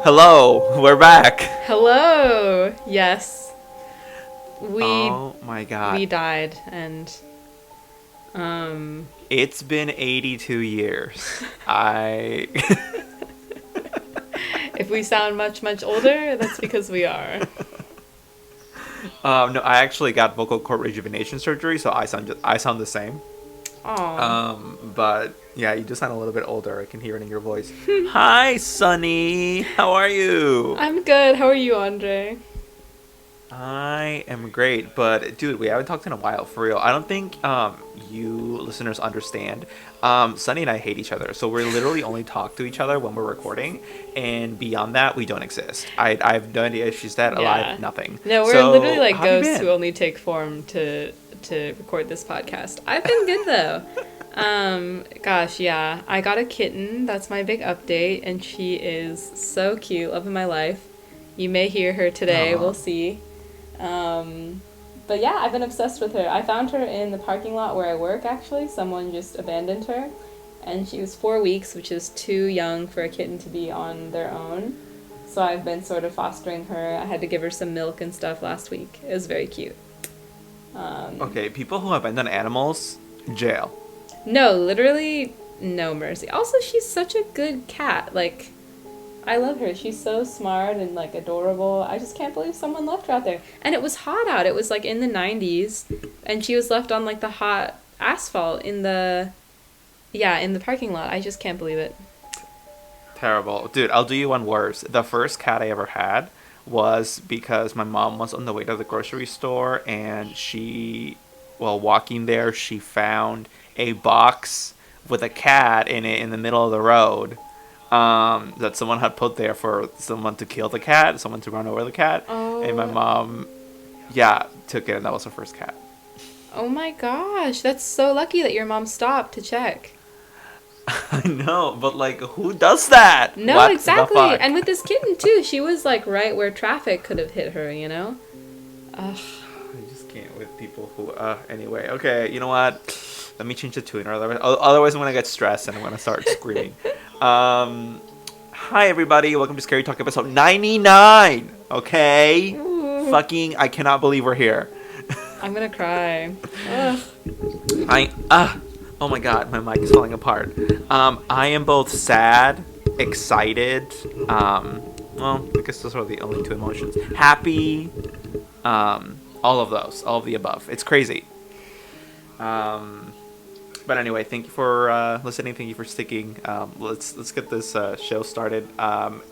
Hello, we're back. Hello. Yes, we Oh my we god. died, and um, It's been 82 years. I if we sound much older, that's because we are. no, I actually got vocal cord rejuvenation surgery, so I sound the same. Aw. But yeah, you just sound a little bit older. I can hear it in your voice. Hi, Sunny. How are you? I'm good. How are you, Andre? I am great, but dude, we haven't talked in a while, for real. I don't think you listeners understand. Sunny and I hate each other, so we're literally only talk to each other when we're recording, and beyond that, we don't exist. I have no idea if she's dead, Yeah. alive, nothing. No, we're literally So like how have you ghosts who been? only take form to record this podcast. I've been good though. Gosh, yeah. I got a kitten. That's my big update, and she is so cute. Love of my life. You may hear her today. Aw. We'll see. But yeah, I've been obsessed with her. I found her in the parking lot where I work, actually. Someone just abandoned her. And she was 4 weeks, which is too young for a kitten to be on their own. So I've been sort of fostering her. I had to give her some milk and stuff last week. It was very cute. Okay, people who abandon animals, jail. No, literally, no mercy. Also, she's such a good cat. Like, I love her. She's so smart and like adorable. I just can't believe someone left her out there. And it was hot out. It was like in the 90s, and she was left on like the hot asphalt in the parking lot. I just can't believe it. Terrible. Dude, I'll do you one worse. The first cat I ever had was because my mom was on the way to the grocery store and while walking there, she found a box with a cat in it in the middle of the road that someone had put there for someone to kill the cat, someone to run over the cat. And my Oh, mom, yeah, took it and that was her first cat. oh my gosh. That's so lucky that your mom stopped to check. I know, but like, who does that? No, What the exactly. fuck? And with this kitten too, she was like right where traffic could have hit her, you know? Ugh. I just can't with people who. Anyway, okay. You know what? Let me change the tune, or otherwise I'm gonna get stressed and I'm gonna start screaming. Hi everybody, welcome to Scary Talk episode 99. Okay. Ooh. Fucking, I cannot believe we're here. I'm gonna cry. Ugh. Oh my god, my mic is falling apart. I am both sad, excited. Well, I guess those are the only two emotions. Happy. All of those, all of the above. It's crazy. But anyway, thank you for listening. Thank you for sticking. Let's get this show started.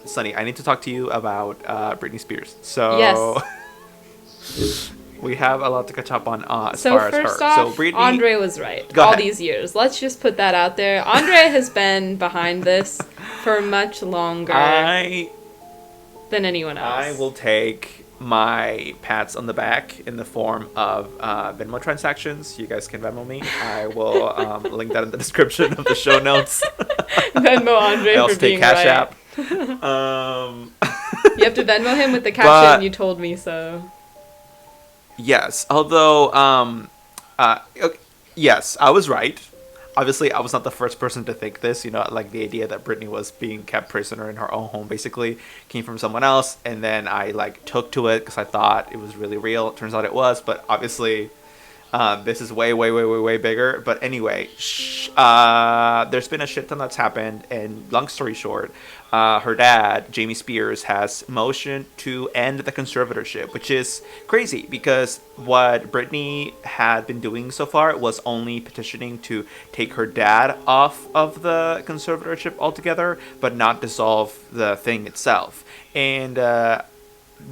Sunny, I need to talk to you about Britney Spears. So Yes. we have a lot to catch up on as So far as her. first off, So Britney, Andre was right go all ahead. these years. Let's just put that out there. Andre has been behind this for much longer than anyone else. I will take my pats on the back in the form of Venmo transactions. You guys can Venmo me. I will link that in the description of the show notes. Venmo Andre I also for take being Cash right. App. You have to Venmo him with the caption, But- "You told me so." Yes, although okay, yes, I was right. Obviously, I was not the first person to think this. You know, like the idea that Britney was being kept prisoner in her own home basically came from someone else, and then I like took to it because I thought it was really real. It turns out it was, but obviously, this is way bigger. But anyway, there's been a shit ton that's happened, and long story short, her dad, Jamie Spears, has motioned to end the conservatorship, which is crazy because what Britney had been doing so far was only petitioning to take her dad off of the conservatorship altogether, but not dissolve the thing itself. And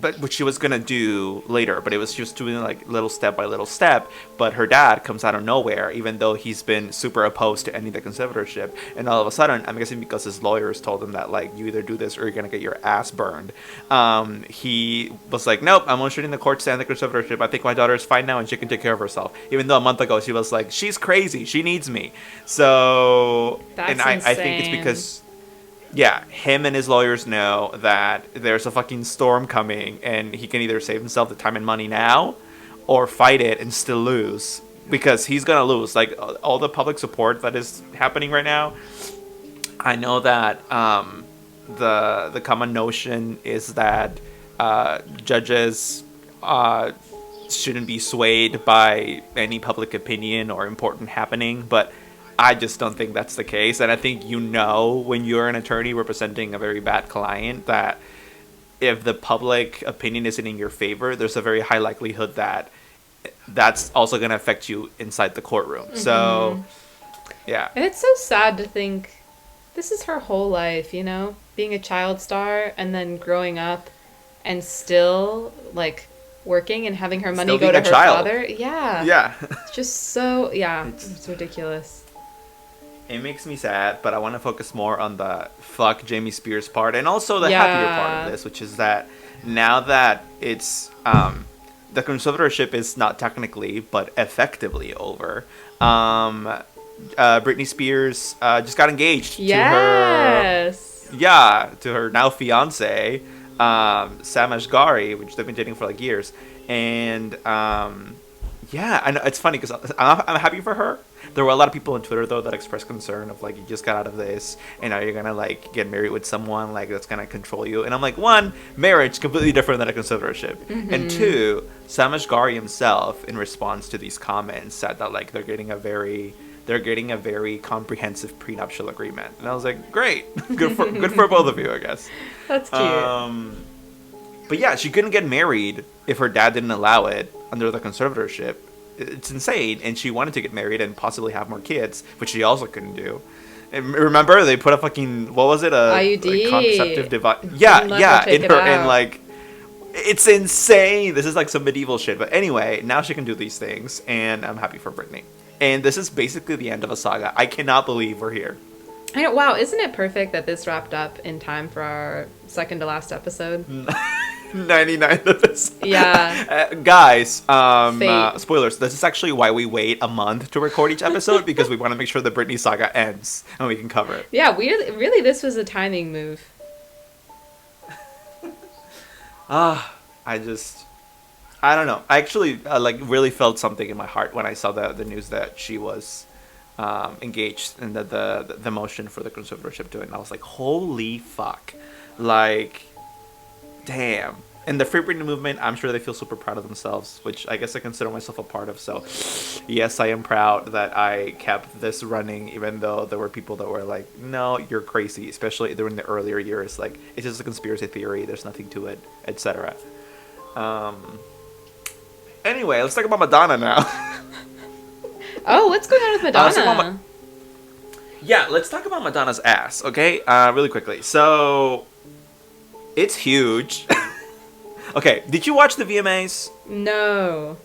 but which she was gonna do later, but she was doing like little step by little step. But her dad comes out of nowhere, even though he's been super opposed to ending the conservatorship, and all of a sudden, I'm guessing because his lawyers told him that like you either do this or you're gonna get your ass burned. He was like, nope, I'm motioning the court to end the conservatorship. I think my daughter is fine now and she can take care of herself. Even though a month ago she was like, she's crazy, she needs me. So, That's and I think it's insane. because. Yeah, him and his lawyers know that there's a fucking storm coming and he can either save himself the time and money now or fight it and still lose because he's going to lose. Like, all the public support that is happening right now, I know that the common notion is that judges shouldn't be swayed by any public opinion or important happening, but I just don't think that's the case. And I think when you're an attorney representing a very bad client that if the public opinion isn't in your favor, there's a very high likelihood that that's also going to affect you inside the courtroom. Mm-hmm. So, yeah. And it's so sad to think this is her whole life, being a child star and then growing up and still, working and having her money go to her father. Yeah. Yeah. It's just so, it's ridiculous. It makes me sad, but I want to focus more on the fuck Jamie Spears part and also the happier part of this, which is that now that it's the conservatorship is not technically but effectively over. Britney Spears just got engaged to her now fiance, Sam Asghari, which they've been dating for years. And I know it's funny because I'm happy for her. There were a lot of people on Twitter though that expressed concern of you just got out of this and now you're gonna get married with someone that's gonna control you. And I'm like, one, marriage completely different than a conservatorship, mm-hmm. and two, Sam Asghari himself in response to these comments said that they're getting a very comprehensive prenuptial agreement. And I was like, great, good for both of you, I guess. That's cute. But yeah, she couldn't get married if her dad didn't allow it under the conservatorship. It's insane, and she wanted to get married and possibly have more kids, which she also couldn't do. And remember, they put a fucking IUD, a contraceptive device. Yeah, in her, and it's insane. This is some medieval shit. But anyway, now she can do these things, and I'm happy for Britney. And this is basically the end of a saga. I cannot believe we're here. I know, wow, isn't it perfect that this wrapped up in time for our second to last episode? 99 of this. Yeah. Guys, spoilers. This is actually why we wait a month to record each episode, because we want to make sure the Britney saga ends and we can cover it. Yeah, really this was a timing move. I don't know. I actually really felt something in my heart when I saw the news that she was engaged and that the motion for the conservatorship to it. And I was like, holy fuck. Damn. And the Free Britney movement, I'm sure they feel super proud of themselves, which I guess I consider myself a part of. So, yes, I am proud that I kept this running, even though there were people that were like, no, you're crazy, especially during the earlier years. It's just a conspiracy theory. There's nothing to it, etc. Anyway, let's talk about Madonna now. Oh, what's going on with Madonna? Let's talk about Madonna's ass, okay? Really quickly. So, it's huge. Okay, did you watch the VMAs? No.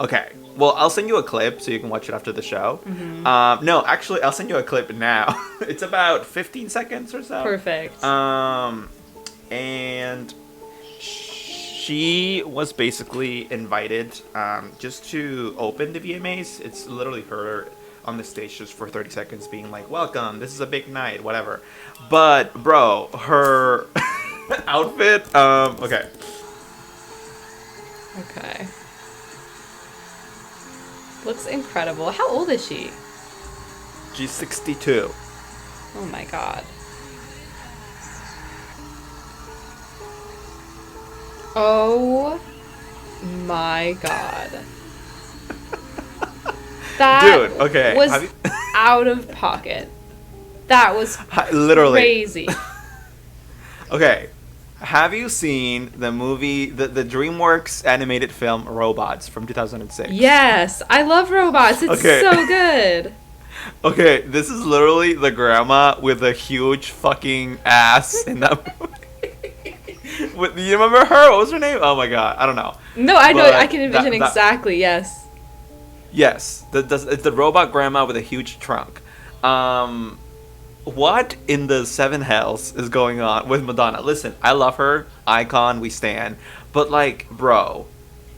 Okay, well, I'll send you a clip so you can watch it after the show. Mm-hmm. No, actually, I'll send you a clip now. It's about 15 seconds or so. Perfect. And she was basically invited just to open the VMAs. It's literally her on the stage just for 30 seconds being like, welcome, this is a big night, whatever. But, bro, her outfit, okay. Okay. Looks incredible. How old is she? She's 62. Oh my god. Oh my god. That Dude, okay. was out of pocket. That was literally crazy. Okay. Have you seen the movie, the DreamWorks animated film Robots from 2006? Yes, I love robots. It's so good. Okay, this is literally the grandma with a huge fucking ass in that movie. Do you remember her? What was her name? Oh my god, I don't know. No, I know. I can envision exactly. Yes. Yes, it's the robot grandma with a huge trunk. What in the seven hells is going on with Madonna? Listen, I love her, icon, we stan, but bro,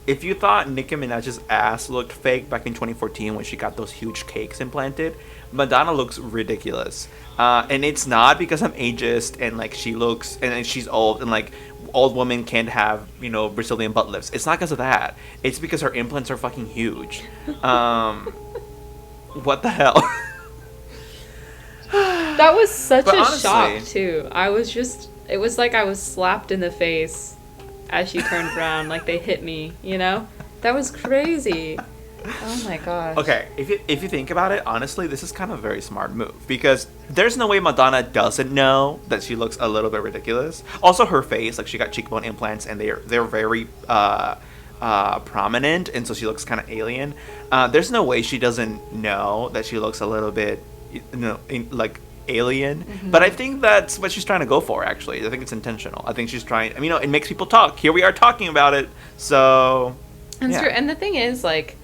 if you thought Nicki Minaj's ass looked fake back in 2014 when she got those huge cakes implanted, Madonna looks ridiculous. And it's not because I'm ageist and she looks and she's old and old women can't have Brazilian butt lifts. It's not because of that. It's because her implants are fucking huge. What the hell? That was such But a shock honestly, too. It was like I was slapped in the face as she turned around, like they hit me, you know? That was crazy. Oh my gosh. okay, if you think about it, honestly, this is kind of a very smart move because there's no way Madonna doesn't know that she looks a little bit ridiculous. Also, her face, like she got cheekbone implants, and they're very prominent, and so she looks kind of alien. There's no way she doesn't know that she looks a little bit, like alien. But I think that's what she's trying to go for. Actually, I think it's intentional. I think she's trying. I mean, it makes people talk. Here we are talking about it. So That's yeah. true. And the thing is, like,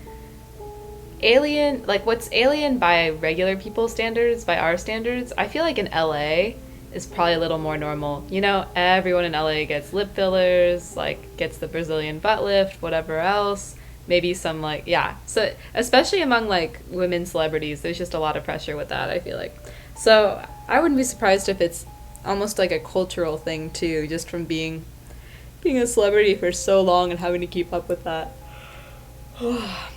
alien, like, what's alien by regular people standards, by our standards, I feel like in LA is probably a little more normal. You know, everyone in LA gets lip fillers, like, gets the Brazilian butt lift, whatever else. Maybe some, like, yeah. So, especially among, like, women celebrities, there's just a lot of pressure with that, I feel like. So, I wouldn't be surprised if it's almost like a cultural thing, too, just from being a celebrity for so long and having to keep up with that.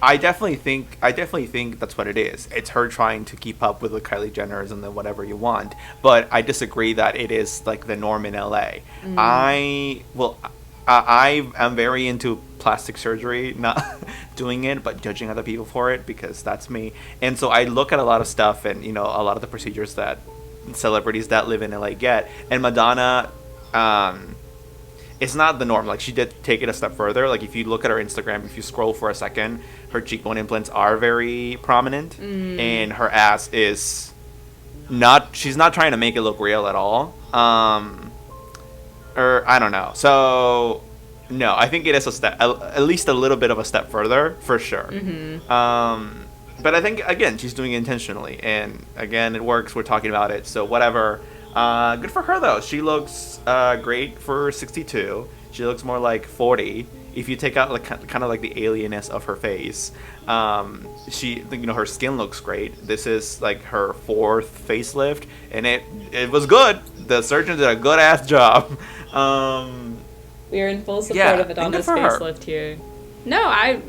I definitely think that's what it is. It's her trying to keep up with the Kylie Jenners and the whatever you want. But I disagree that it is like the norm in LA. I am very into plastic surgery, not doing it, but judging other people for it because that's me. And so I look at a lot of stuff and a lot of the procedures that celebrities that live in LA get. And Madonna, it's not the norm. Like she did take it a step further. Like if you look at her Instagram, if you scroll for a second, her cheekbone implants are very prominent, and her ass is not. She's not trying to make it look real at all. Or I don't know. So no, I think it is a step, at least a little bit of a step further for sure. But I think again she's doing it intentionally, and again it works. We're talking about it, so whatever. Good for her though. She looks great for 62. She looks more like 40 if you take out like kind of like the alienness of her face. Her skin looks great. This is like her fourth facelift, and it was good. The surgeon did a good ass job. We are in full support Yeah, of and good Madonna's for her. facelift here. No, I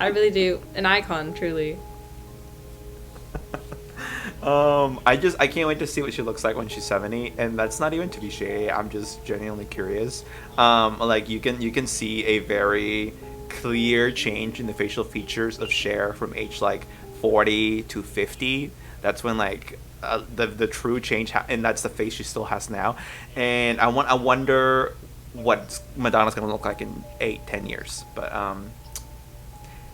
really do. An icon, truly. I can't wait to see what she looks like when she's 70, and that's not even to be shady. I'm just genuinely curious. Like you can see a very clear change in the facial features of Cher from age like 40 to 50. That's when like the true change, and that's the face she still has now. And I wonder what Madonna's gonna look like in 8-10 years. But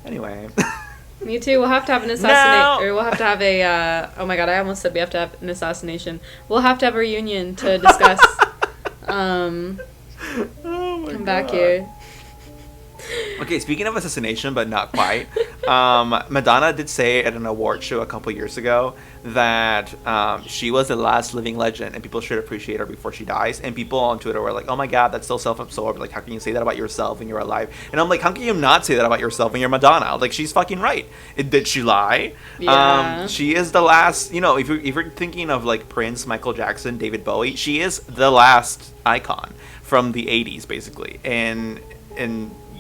anyway. Me too. We'll have to have an assassination, or we'll have to have a. Oh my god! I almost said we have to have an assassination. We'll have to have a reunion to discuss. Oh my Come God. back here. Okay, speaking of assassination, but not quite, Madonna did say at an award show a couple years ago that she was the last living legend and people should appreciate her before she dies. And people on Twitter were like, oh my God, that's so self-absorbed. Like, how can you say that about yourself when you're alive? And I'm like, how can you not say that about yourself when you're Madonna? Like, she's fucking right. Did she lie? Yeah. She is the last, if you're thinking of like Prince, Michael Jackson, David Bowie, she is the last icon from the 80s, basically. And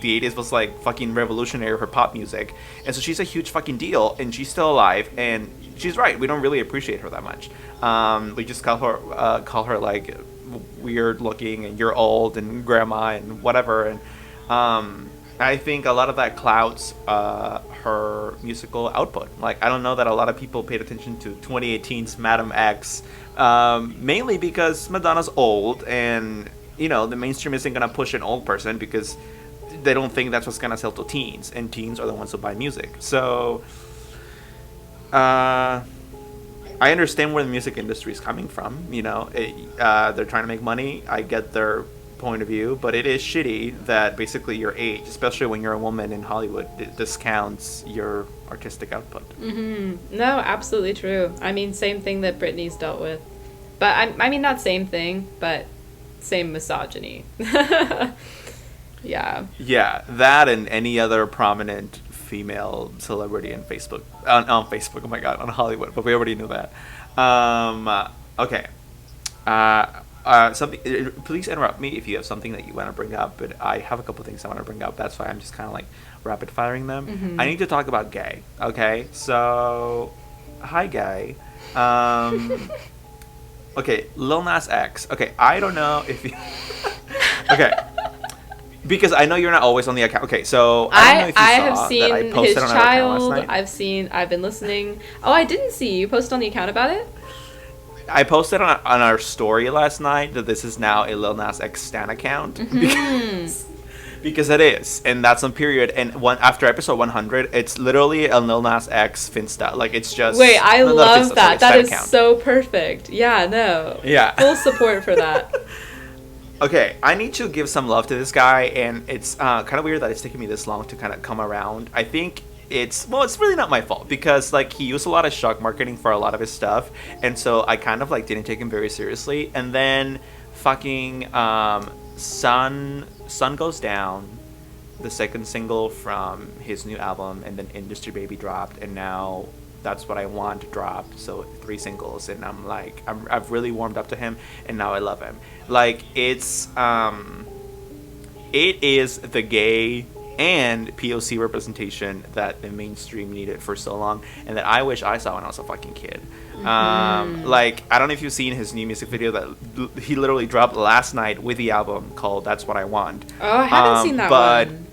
the 80s was like fucking revolutionary for pop music, and so she's a huge fucking deal, and she's still alive, and she's right. We don't really appreciate her that much. We just call her like weird looking, and you're old, and grandma, and whatever. And I think a lot of that clouds her musical output. Like I don't know that a lot of people paid attention to 2018's Madam X, mainly because Madonna's old, and the mainstream isn't gonna push an old person because they don't think that's what's gonna sell to teens, and teens are the ones who buy music. So, I understand where the music industry is coming from. They're trying to make money. I get their point of view, but it is shitty that basically your age, especially when you're a woman in Hollywood, discounts your artistic output. No, absolutely true. I mean, same thing that Britney's dealt with, but I mean, not same thing, but same misogyny. Yeah. Yeah, that and any other prominent female celebrity on Facebook. On Facebook, oh my God, on Hollywood, but we already knew that. Okay. Something. Please interrupt me if you have something that you want to bring up, but I have a couple things I want to bring up. That's why I'm just kind of like rapid firing them. I need to talk about Gay. Okay, so hi Gay. Okay, Lil Nas X. Okay, I don't know if you. Okay, because I know you're not always on the account. Okay, so I don't know if you I have saw that I seen posted his on our account last child. night. I've been listening. Oh, I didn't see you post on the account about it. I posted on our story last night that this is now a Lil Nas X stan account because it is, and that's on period. And one after episode 100, it's literally a Lil Nas X Finsta. Like it's just Wait, I not love Finsta, sorry, that. That stan is account. so perfect. Yeah, no. Yeah. Full support for that. Okay, I need to give some love to this guy, and it's kind of weird that it's taking me this long to kind of come around. I think it's really not my fault because like he used a lot of shock marketing for a lot of his stuff, and so I kind of like didn't take him very seriously. And then fucking Sun Goes Down, the second single from his new album, and then Industry Baby dropped, and now That's What I Want dropped. So 3 singles, and I'm like I've really warmed up to him, and now I love him. Like it is the gay and POC representation that the mainstream needed for so long, and that I wish I saw when I was a fucking kid. Like I don't know if you've seen his new music video that he literally dropped last night with the album called That's What I Want. Oh, I haven't seen that one.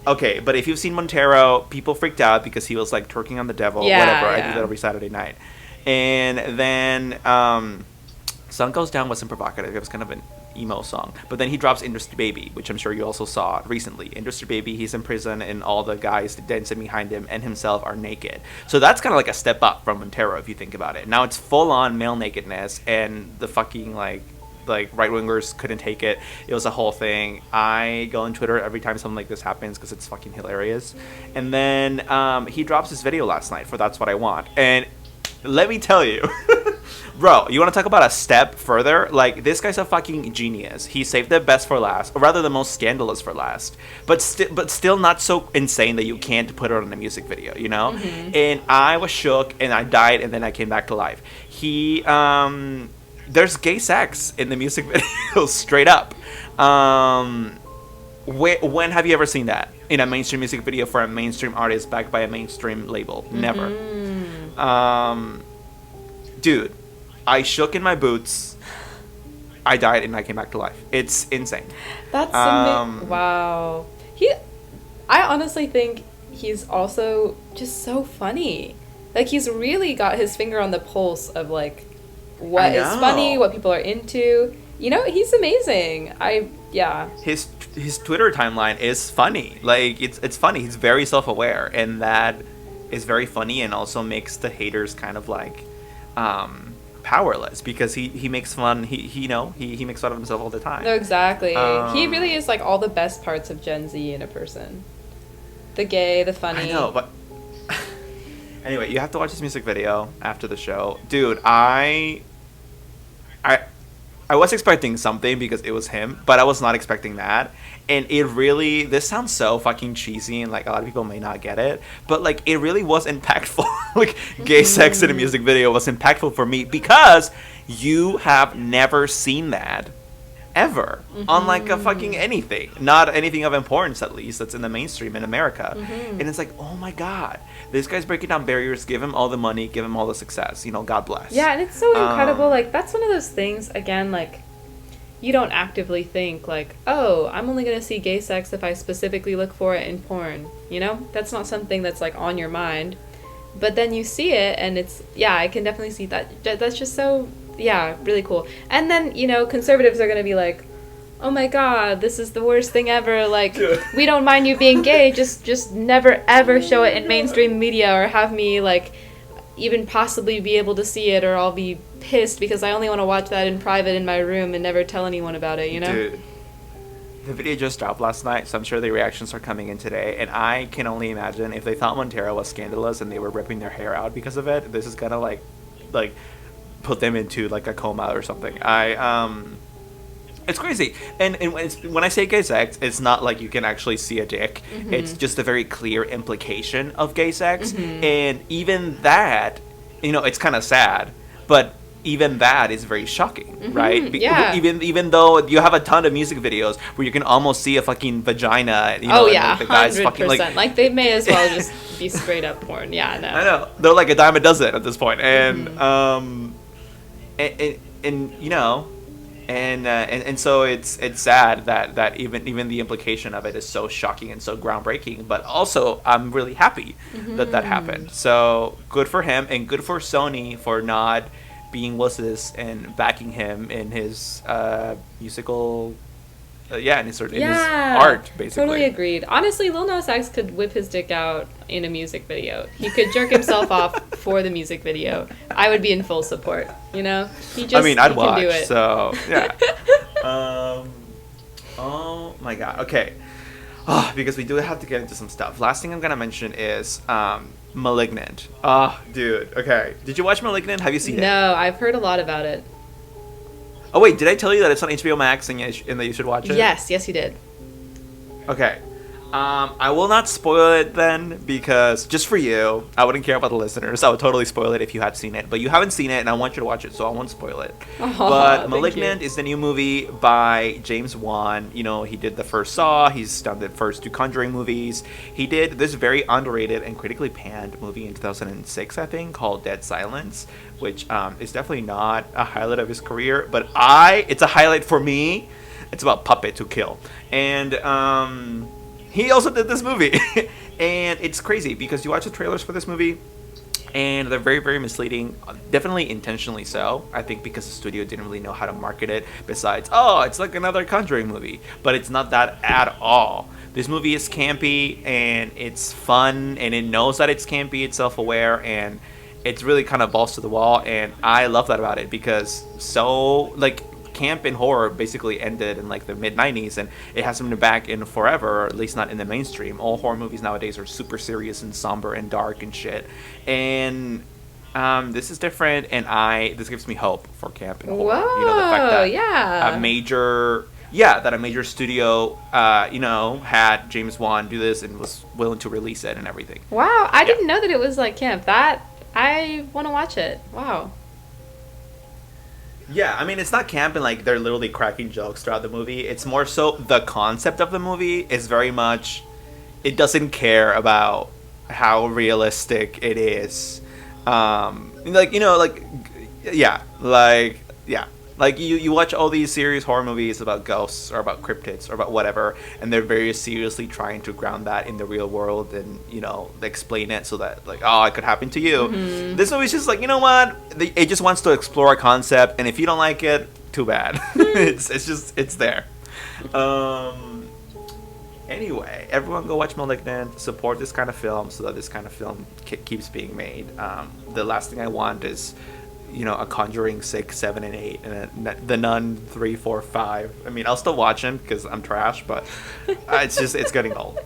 Okay, but if you've seen Montero, people freaked out because he was like twerking on the devil, whatever. I do that every Saturday night. And then Sun Goes Down wasn't provocative. It was kind of an emo song. But then he drops Industry Baby, which I'm sure you also saw recently. Industry Baby, he's in prison and all the guys dancing behind him and himself are naked. So that's kind of like a step up from Montero if you think about it. Now it's full on male nakedness, and the fucking like right-wingers couldn't take it. It was a whole thing. I go on Twitter every time something like this happens because it's fucking hilarious. And then he drops his video last night for That's What I Want. And let me tell you, bro, you want to talk about a step further? Like, this guy's a fucking genius. He saved the best for last, or rather the most scandalous for last. But still not so insane that you can't put it on a music video, you know? And I was shook, and I died, and then I came back to life. He, there's gay sex in the music video, straight up. When have you ever seen that in a mainstream music video for a mainstream artist backed by a mainstream label? Never. Dude, I shook in my boots. I died and I came back to life. It's insane. That's wow. I honestly think he's also just so funny. Like, he's really got his finger on the pulse of like what is funny, what people are into. You know, he's amazing. His Twitter timeline is funny. Like it's funny. He's very self-aware, and that is very funny, and also makes the haters kind of like powerless because he makes fun. He makes fun of himself all the time. No, exactly. He really is like all the best parts of Gen Z in a person. The gay, the funny. I know, but anyway, you have to watch this music video after the show, dude. I was expecting something because it was him, but I was not expecting that. And it really, this sounds so fucking cheesy, and like a lot of people may not get it, but like it really was impactful. Like gay sex in a music video was impactful for me because you have never seen that ever on like a fucking anything, not anything of importance at least that's in the mainstream in America. And it's like, oh my god, this guy's breaking down barriers. Give him all the money, give him all the success, God bless. Yeah, and it's so incredible. Like, that's one of those things, again, like, you don't actively think like, oh, I'm only gonna see gay sex if I specifically look for it in porn, that's not something that's like on your mind. But then you see it, and it's, I can definitely see that. That's just so, really cool. And then, conservatives are going to be like, oh my god, this is the worst thing ever. Like, we don't mind you being gay, just never ever show it in mainstream media, or have me, like, even possibly be able to see it, or I'll be pissed because I only want to watch that in private in my room and never tell anyone about it, Dude. The video just dropped last night, so I'm sure the reactions are coming in today, and I can only imagine if they thought Montero was scandalous and they were ripping their hair out because of it, this is gonna like put them into like a coma or something. It's crazy, and when I say gay sex, it's not like you can actually see a dick. It's just a very clear implication of gay sex, and even that, it's kind of sad, but even that is very shocking, right? Even though you have a ton of music videos where you can almost see a fucking vagina, the guy's 100%. fucking like they may as well just be straight up porn. Yeah, no. I know, they're like a dime a dozen at this point, and and you know, and so it's sad that even the implication of it is so shocking and so groundbreaking. But also, I'm really happy that happened. So good for him, and good for Sony for not being wussies and backing him in his musical. Yeah, in his Yeah, art, basically. totally agreed. Honestly, Lil Nas X could whip his dick out in a music video. He could jerk himself off for the music video. I would be in full support. You know, I mean, I'd he watch. can do it. So yeah. Oh my god. Okay. Oh, because we do have to get into some stuff. Last thing I'm gonna mention is Malignant. Oh, dude. Okay. Did you watch Malignant? Have you seen it? No, I've heard a lot about it. Oh wait, did I tell you that it's on HBO Max and that you should watch it? Yes, you did. Okay. I will not spoil it then, because just for you, I wouldn't care about the listeners. I would totally spoil it if you had seen it, but you haven't seen it, and I want you to watch it, so I won't spoil it. Oh, But Malignant is the new movie by James Wan. You know, he did the first Saw. He's done the first two Conjuring movies. He did this very underrated and critically panned movie in 2006, I think, called Dead Silence, which is definitely not a highlight of his career, but it's a highlight for me. It's about puppets who kill, and he also did this movie. And it's crazy because you watch the trailers for this movie and they're very, very misleading. Definitely intentionally so. I think because the studio didn't really know how to market it, besides, oh, it's like another Conjuring movie. But it's not that at all. This movie is campy and it's fun, and it knows that it's campy, it's self-aware, and it's really kind of balls to the wall. And I love that about it, because camp and horror basically ended in like the mid 90s, and it hasn't been back in forever, or at least not in the mainstream. All horror movies nowadays are super serious and somber and dark and shit, and this is different, and this gives me hope for camp and horror. Whoa, you know, the fact that yeah. a major studio had James Wan do this and was willing to release it and everything. Wow, I didn't know that it was like camp. That I want to watch it. Wow. Yeah, I mean, it's not camp and like they're literally cracking jokes throughout the movie. It's more so the concept of the movie is very much, it doesn't care about how realistic it is. Like you watch all these serious horror movies about ghosts or about cryptids or about whatever, and they're very seriously trying to ground that in the real world and, explain it so that, like, oh, it could happen to you. Mm-hmm. This movie's just like, you know what? It just wants to explore a concept, and if you don't like it, too bad. It's there. Anyway, everyone go watch *Malignant*. Support this kind of film so that this kind of film keeps being made. The last thing I want is, a Conjuring 6, 7, and 8, and The Nun 3, 4, 5. I mean, I'll still watch them because I'm trash, but it's getting old.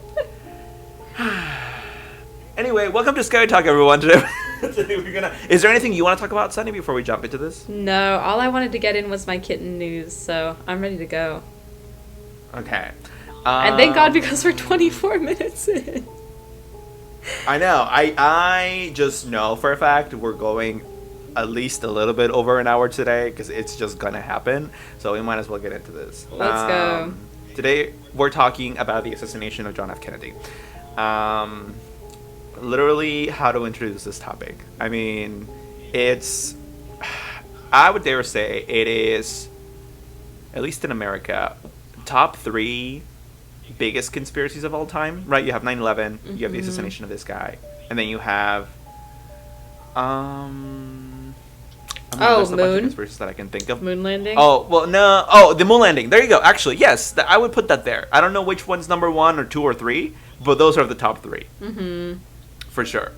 Anyway, welcome to Scary Talk, everyone. Today is there anything you want to talk about, Sunny, before we jump into this? No, all I wanted to get in was my kitten news, so I'm ready to go. Okay. And thank God, because we're 24 minutes in. I know. I just know for a fact we're going at least a little bit over an hour today, because it's just gonna happen, so we might as well get into this. Let's go. Today we're talking about the assassination of John F. Kennedy. Literally how to introduce this topic. I mean, I would dare say it is, at least in America, top 3 biggest conspiracies of all time, right? You have 9/11, you have the assassination of this guy, and then you have there's a bunch of conspiracies that I can think of. Moon landing? Oh, well, no. Oh, the moon landing. There you go. Actually, yes. I would put that there. I don't know which one's number 1 or 2 or 3, but those are the top 3. Mm-hmm. For sure.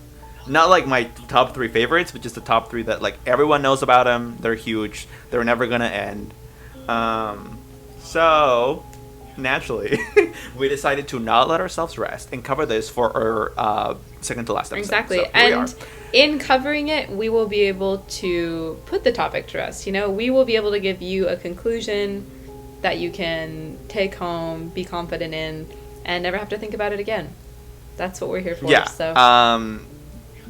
Not like my top 3 favorites, but just the top 3 that, like, everyone knows about them. They're huge. They're never going to end. So, naturally, we decided to not let ourselves rest and cover this for our second to last episode. Exactly. So, and in covering it, we will be able to put the topic to rest. We will be able to give you a conclusion that you can take home, be confident in, and never have to think about it again. That's what we're here for. Yeah. So.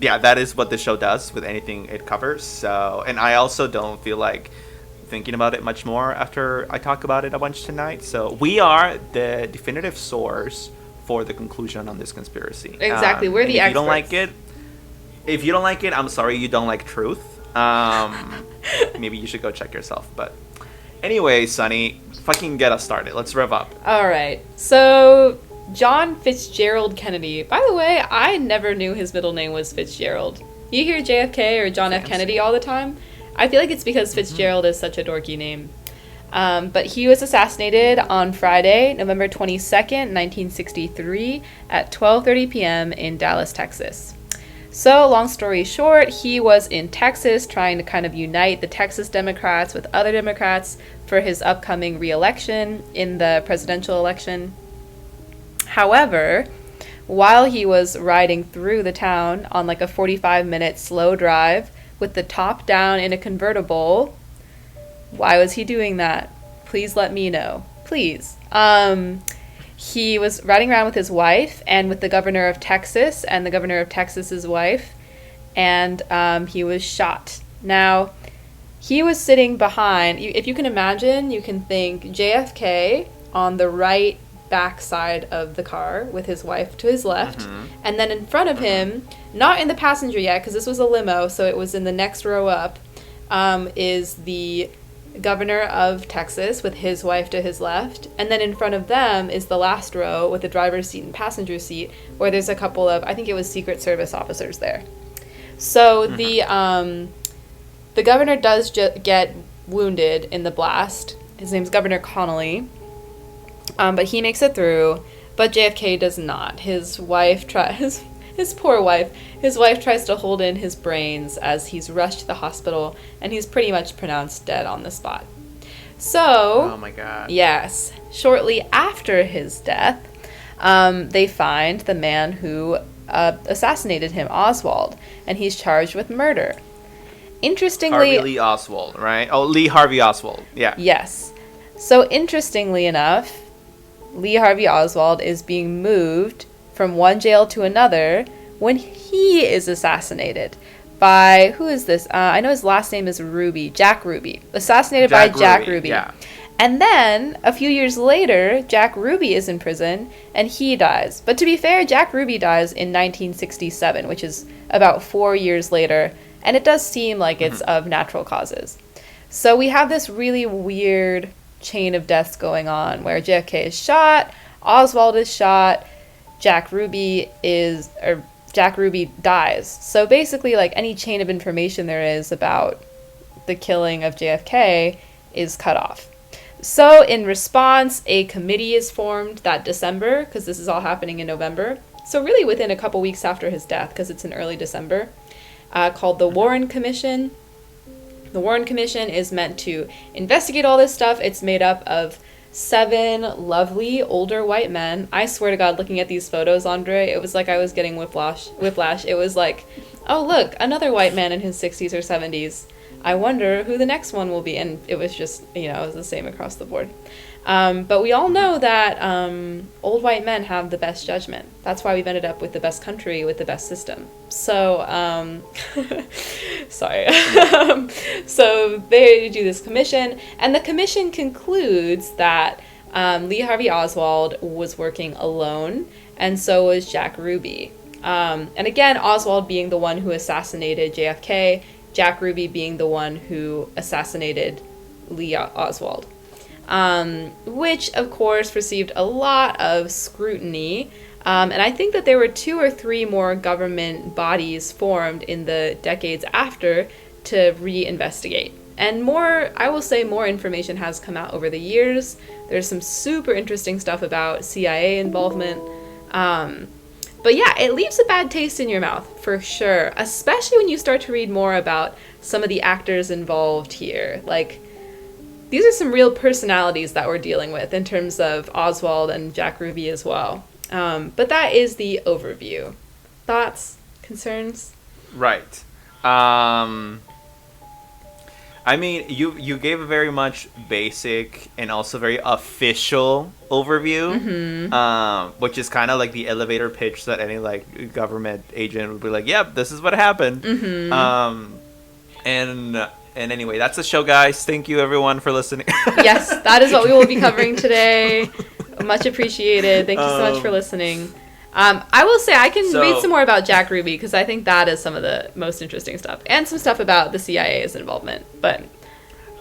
Yeah, that is what the show does with anything it covers. So, and I also don't feel like thinking about it much more after I talk about it a bunch tonight. So we are the definitive source for the conclusion on this conspiracy. Exactly. We're the experts. If you don't like it, I'm sorry you don't like truth. Maybe you should go check yourself. But anyway, Sunny, fucking get us started. Let's rev up. All right. So, John Fitzgerald Kennedy. By the way, I never knew his middle name was Fitzgerald. You hear JFK or John F. Kennedy all the time. I feel like it's because Fitzgerald is such a dorky name. But he was assassinated on Friday, November 22nd, 1963, at 12:30 p.m. in Dallas, Texas. So, long story short, he was in Texas trying to kind of unite the Texas Democrats with other Democrats for his upcoming re-election in the presidential election. However, while he was riding through the town on like a 45-minute slow drive with the top down in a convertible, why was he doing that? Please let me know. Please. He was riding around with his wife and with the governor of Texas and the governor of Texas's wife, and he was shot. Now, he was sitting behind, if you can imagine, you can think JFK on the right back side of the car with his wife to his left, and then in front of him, not in the passenger yet, because this was a limo, so it was in the next row up, is the governor of Texas with his wife to his left, and then in front of them is the last row with the driver's seat and passenger seat, where there's a couple of, I think it was Secret Service officers there. So the governor does get wounded in the blast. His name's Governor Connolly, but he makes it through, but JFK does not. His wife tries. His poor wife. His wife tries to hold in his brains as he's rushed to the hospital, and he's pretty much pronounced dead on the spot. So, oh my God. Yes. Shortly after his death, they find the man who assassinated him, Oswald, and he's charged with murder. Interestingly... Lee Oswald, right? Oh, Lee Harvey Oswald. Yeah. Yes. So, interestingly enough, Lee Harvey Oswald is being moved from one jail to another when he is assassinated by, who is this? I know his last name is Ruby, Jack Ruby. Assassinated by Jack Ruby. Yeah. And then, a few years later, Jack Ruby is in prison, and he dies. But to be fair, Jack Ruby dies in 1967, which is about 4 years later, and it does seem like it's of natural causes. So we have this really weird chain of deaths going on, where JFK is shot, Oswald is shot, Jack Ruby dies. So basically, like, any chain of information there is about the killing of JFK is cut off. So in response, a committee is formed that December, because this is all happening in November. So really within a couple weeks after his death, because it's in early December, called the Warren Commission. The Warren Commission is meant to investigate all this stuff. It's made up of 7 lovely older white men. I swear to God, looking at these photos, Andre, it was like I was getting whiplash. It was like, oh look, another white man in his 60s or 70s. I wonder who the next one will be. And it was just, it was the same across the board. But we all know that old white men have the best judgment. That's why we've ended up with the best country, with the best system. So, sorry. So they do this commission, and the commission concludes that Lee Harvey Oswald was working alone, and so was Jack Ruby. And again, Oswald being the one who assassinated JFK, Jack Ruby being the one who assassinated Lee Oswald. Which, of course, received a lot of scrutiny. And I think that there were 2 or 3 more government bodies formed in the decades after to reinvestigate. And I will say more information has come out over the years. There's some super interesting stuff about CIA involvement. But yeah, it leaves a bad taste in your mouth, for sure. Especially when you start to read more about some of the actors involved here. Like, these are some real personalities that we're dealing with in terms of Oswald and Jack Ruby as well. But that is the overview. Thoughts? Concerns? Right. I mean, you gave a very much basic and also very official overview, which is kind of like the elevator pitch that any like government agent would be like, "Yep, this is what happened." And anyway, that's the show, guys. Thank you, everyone, for listening. Yes, that is what we will be covering today. Much appreciated. Thank you so much for listening. I will say I can So read some more about Jack Ruby because I think that is some of the most interesting stuff, and some stuff about the CIA's involvement. But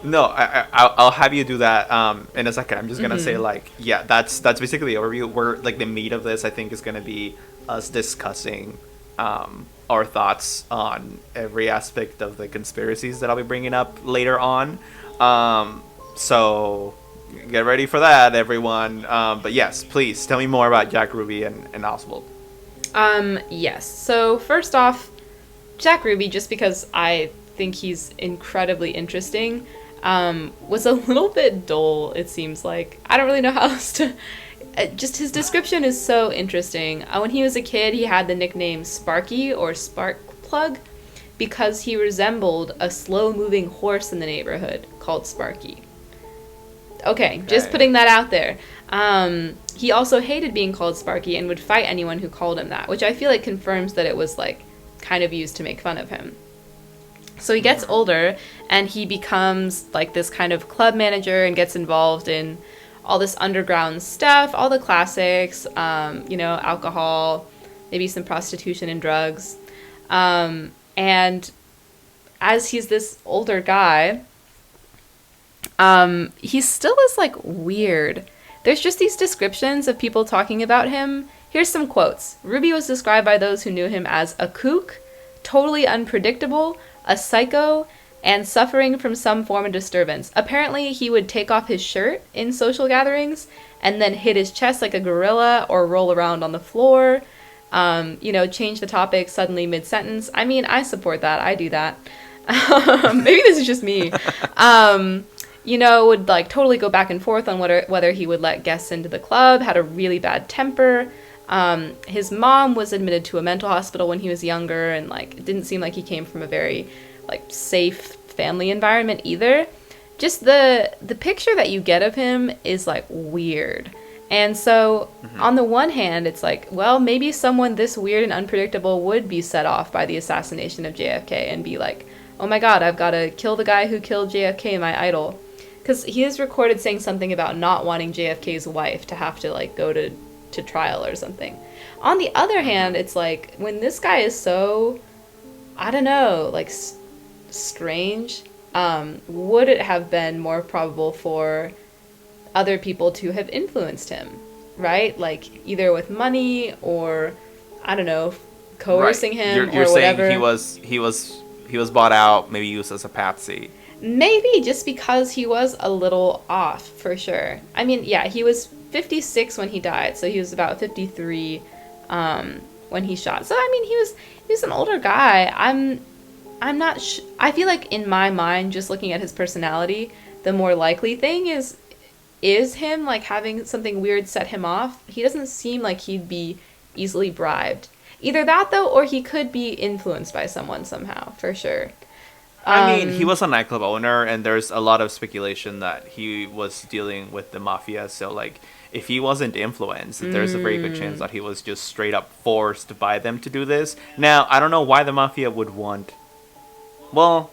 no, I'll have you do that in a second. I'm just gonna say like, yeah, that's basically the overview. Where like the meat of this, I think, is gonna be us discussing our thoughts on every aspect of the conspiracies that I'll be bringing up later on. So get ready for that, everyone. But yes, please tell me more about Jack Ruby and Oswald. yes. So first off, Jack Ruby, just because I think he's incredibly interesting, was a little bit dull, it seems like. I don't really know how else to... just his description is so interesting. When he was a kid, he had the nickname Sparky or Spark Plug because he resembled a slow-moving horse in the neighborhood called Sparky. Okay, just putting that out there. He also hated being called Sparky and would fight anyone who called him that, which I feel like confirms that it was, like, kind of used to make fun of him. So he gets older, and he becomes, like, this kind of club manager and gets involved in all this underground stuff, all the classics, alcohol, maybe some prostitution and drugs. And as he's this older guy, he still is, like, weird. There's just these descriptions of people talking about him. Here's some quotes. Ruby was described by those who knew him as a kook, totally unpredictable, a psycho, and suffering from some form of disturbance. Apparently, he would take off his shirt in social gatherings and then hit his chest like a gorilla or roll around on the floor, change the topic suddenly mid-sentence. I mean, I support that. I do that. Maybe this is just me. Would like totally go back and forth on whether he would let guests into the club, had a really bad temper. His mom was admitted to a mental hospital when he was younger, and like it didn't seem like he came from a very like safe family environment either. Just the picture that you get of him is like weird. And so on the one hand, it's like, well, maybe someone this weird and unpredictable would be set off by the assassination of JFK and be like, oh my god, I've got to kill the guy who killed JFK, my idol. Because he is recorded saying something about not wanting JFK's wife to have to like go to trial or something. On the other hand, it's like when this guy is so, I don't know, like strange, would it have been more probable for other people to have influenced him, right? Like either with money or, I don't know, coercing him you're or whatever. Saying he was bought out, maybe used as a patsy. Maybe just because he was a little off, for sure. I mean, yeah, he was 56 when he died, so he was about 53 when he shot. So I mean, he was an older guy. I'm not I feel like in my mind, just looking at his personality, the more likely thing is him like having something weird set him off. He doesn't seem like he'd be easily bribed. Either that though, or he could be influenced by someone somehow, for sure. I mean, he was a nightclub owner, and there's a lot of speculation that he was dealing with the mafia. So, like, if he wasn't influenced, there's a very good chance that he was just straight up forced by them to do this. Now, I don't know why the mafia would want... Well,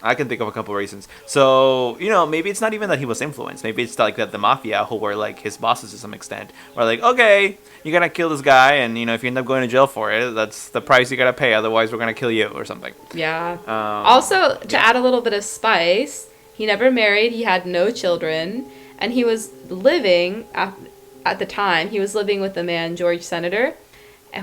I can think of a couple of reasons. So, maybe it's not even that he was influenced. Maybe it's like that the mafia, who were like his bosses to some extent, were like, okay, you're gonna kill this guy, and if you end up going to jail for it, that's the price you gotta pay. Otherwise, we're gonna kill you or something. Yeah. Also, to add a little bit of spice, he never married. He had no children, and he was living at the time. He was living with the man George Senator,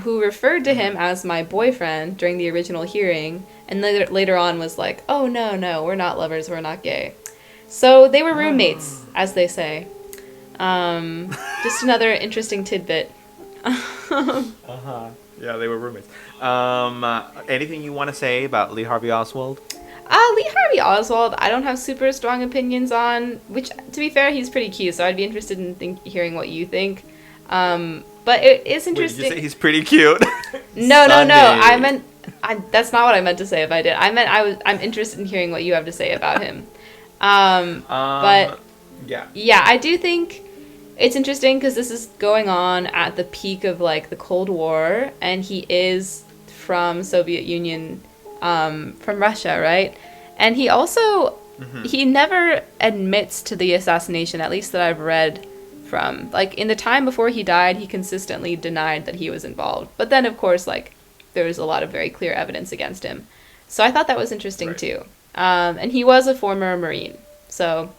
who referred to him as my boyfriend during the original hearing, and later on was like, oh, no, we're not lovers, we're not gay. So they were roommates, as they say. Just another interesting tidbit. Yeah, they were roommates. Anything you want to say about Lee Harvey Oswald? Lee Harvey Oswald, I don't have super strong opinions on, which, to be fair, he's pretty cute, so I'd be interested in hearing what you think. But it is interesting. Wait, did you say he's pretty cute? No. I meant that's not what I meant to say. If I did, I meant I'm interested in hearing what you have to say about him. But yeah, I do think it's interesting because this is going on at the peak of like the Cold War, and he is from Soviet Union, from Russia, right? And he also he never admits to the assassination, at least that I've read from. Like, in the time before he died, he consistently denied that he was involved. But then, of course, like, there was a lot of very clear evidence against him. So I thought that was interesting, Right. too. And he was a former Marine. So,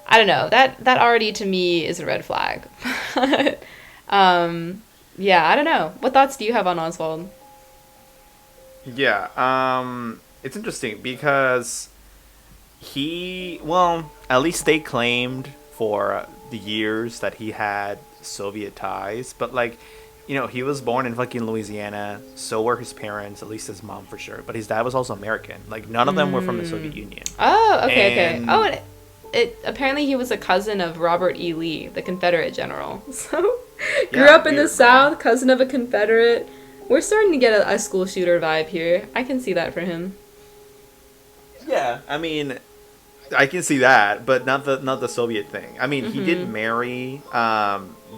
I don't know. That already, to me, is a red flag. But, yeah, I don't know. What thoughts do you have on Oswald? Yeah. It's interesting because well, at least they claimed for the years that he had Soviet ties, but like, he was born in fucking Louisiana. So were his parents, at least his mom for sure. But his dad was also American. Like, none of them were from the Soviet Union. Oh, okay, okay. And Oh, and it apparently he was a cousin of Robert E. Lee, the Confederate general. So, grew yeah, up in the weird, right? South, cousin of a Confederate. We're starting to get a school shooter vibe here. I can see that for him. Yeah, I mean, I can see that, but not the Soviet thing. I mean, he did marry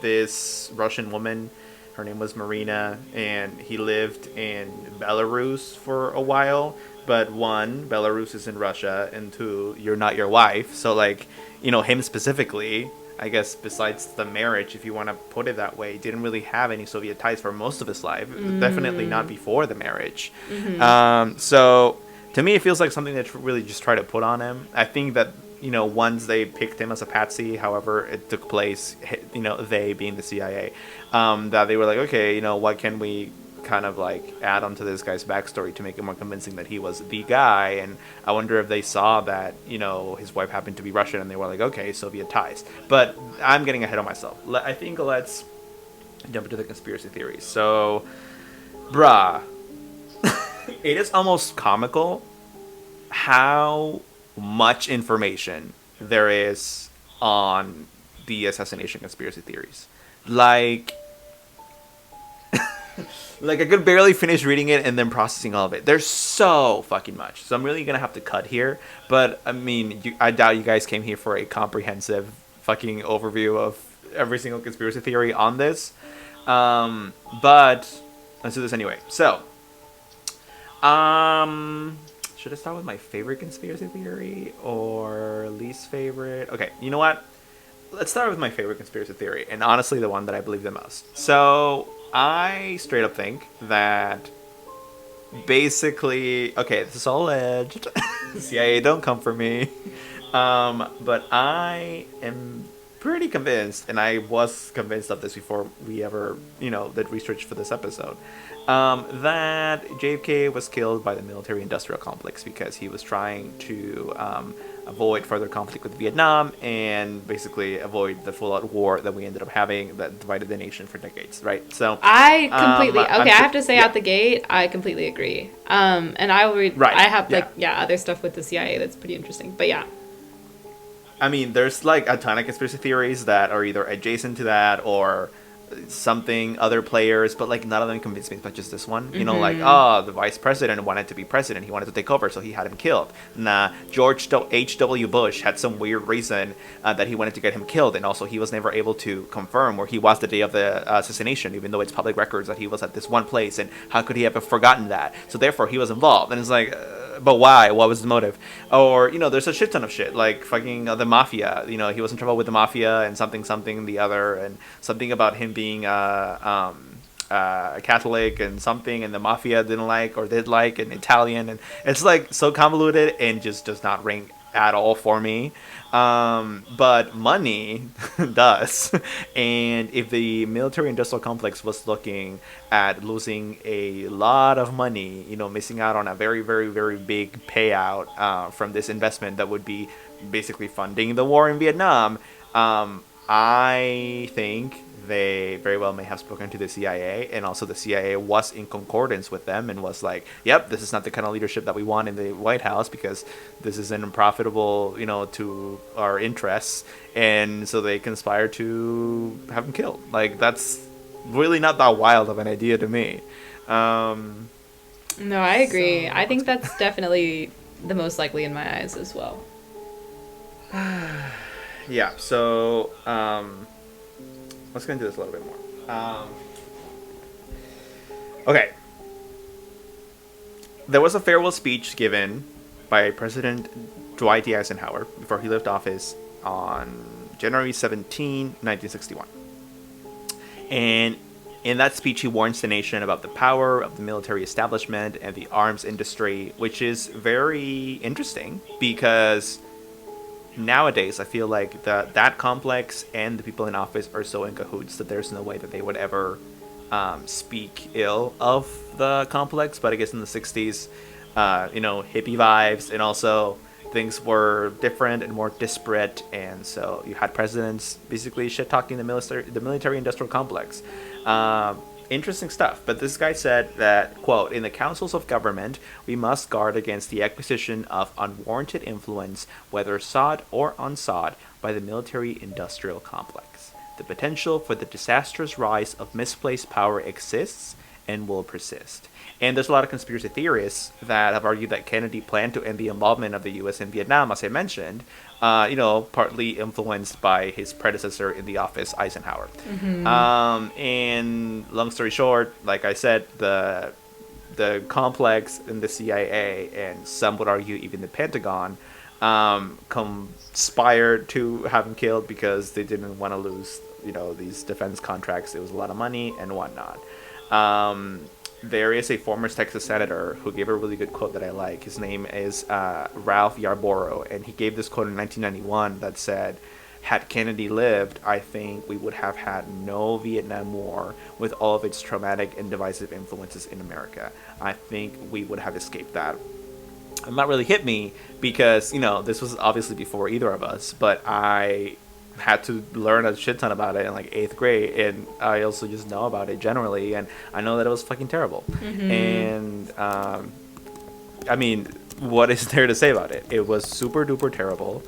this Russian woman. Her name was Marina, and he lived in Belarus for a while. But one, Belarus is in Russia, and two, you're not your wife. So like, him specifically, I guess besides the marriage, if you want to put it that way, didn't really have any Soviet ties for most of his life. Definitely not before the marriage. So to me, it feels like something that really just try to put on him. I think that once they picked him as a patsy, however it took place, they being the CIA, that they were like, okay, what can we kind of like add onto this guy's backstory to make it more convincing that he was the guy. And I wonder if they saw that his wife happened to be Russian, and they were like, okay, Soviet ties. But I'm getting ahead of myself. I think let's jump into the conspiracy theories. So, bruh, it is almost comical how much information there is on the assassination conspiracy theories. Like, I could barely finish reading it and then processing all of it. There's so fucking much. So I'm really going to have to cut here. But, I mean, I doubt you guys came here for a comprehensive fucking overview of every single conspiracy theory on this. But let's do this anyway. So, should I start with my favorite conspiracy theory or least favorite? Okay, you know what? Let's start with my favorite conspiracy theory, and honestly the one that I believe the most. So, I straight up think that basically, okay, this is all alleged. CIA, don't come for me. But I am pretty convinced, and I was convinced of this before we ever, did research for this episode, that JFK was killed by the military-industrial complex because he was trying to avoid further conflict with Vietnam and basically avoid the full-out war that we ended up having that divided the nation for decades, right? So I completely I have to say out the gate, I completely agree. And I will read. Right, I have yeah. other stuff with the CIA that's pretty interesting. But yeah, I mean, there's like a ton of conspiracy theories that are either adjacent to that or something other players, but like none of them convinced me, but just this one. Like, the vice president wanted to be president, he wanted to take over, so he had him killed. Nah, George H.W. Bush had some weird reason that he wanted to get him killed, and also he was never able to confirm where he was the day of the assassination, even though it's public records that he was at this one place, and how could he have forgotten that? So therefore he was involved, and it's like, but why? What was the motive? Or, there's a shit ton of shit, like fucking the Mafia. He was in trouble with the Mafia and something the other, and something about him being a Catholic and something, and the Mafia didn't like or did like, and Italian, and it's like so convoluted and just does not ring at all for me. But money does. And if the military industrial complex was looking at losing a lot of money, missing out on a very, very, very big payout from this investment that would be basically funding the war in Vietnam, I think they very well may have spoken to the CIA, and also the CIA was in concordance with them and was like, yep, this is not the kind of leadership that we want in the White House because this isn't profitable, to our interests. And so they conspired to have him killed. Like, that's really not that wild of an idea to me. no, I agree. I think that's definitely the most likely in my eyes as well. Yeah, so let's get into this a little bit more. Okay. There was a farewell speech given by President Dwight D. Eisenhower before he left office on January 17, 1961. And in that speech, he warns the nation about the power of the military establishment and the arms industry, which is very interesting because nowadays I feel like that complex and the people in office are so in cahoots that there's no way that they would ever speak ill of the complex. But I guess in the 60s, hippie vibes, and also things were different and more disparate, and so you had presidents basically shit talking the military industrial complex. Interesting stuff. But this guy said that, quote, in the councils of government, we must guard against the acquisition of unwarranted influence, whether sought or unsought, by the military industrial complex. The potential for the disastrous rise of misplaced power exists and will persist. And there's a lot of conspiracy theorists that have argued that Kennedy planned to end the involvement of the U.S. in Vietnam, as I mentioned, partly influenced by his predecessor in the office, Eisenhower. Mm-hmm. And long story short, like I said, the complex in the CIA, and some would argue even the Pentagon, conspired to have him killed because they didn't want to lose, these defense contracts. It was a lot of money and whatnot. There is a former Texas senator who gave a really good quote that I like. His name is Ralph Yarborough, and he gave this quote in 1991 that said, had Kennedy lived, I think we would have had no Vietnam War with all of its traumatic and divisive influences in America. I think we would have escaped that. And that really hit me because, this was obviously before either of us, but I had to learn a shit ton about it in like 8th grade, and I also just know about it generally, and I know that it was fucking terrible. Mm-hmm. And I mean, what is there to say about it? It was super duper terrible.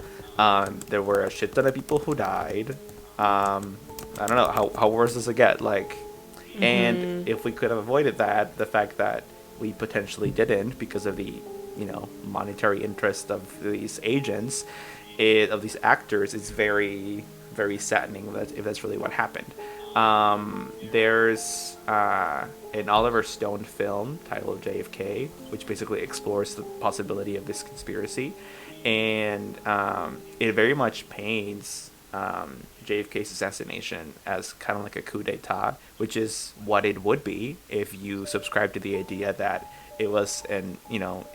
There were a shit ton of people who died. I don't know how worse does it get, like. Mm-hmm. And if we could have avoided that, the fact that we potentially didn't because of the monetary interest of these agents, of these actors, is very, very saddening if that's really what happened. There's an Oliver Stone film titled JFK, which basically explores the possibility of this conspiracy, and it very much paints JFK's assassination as kind of like a coup d'etat, which is what it would be if you subscribe to the idea that it was an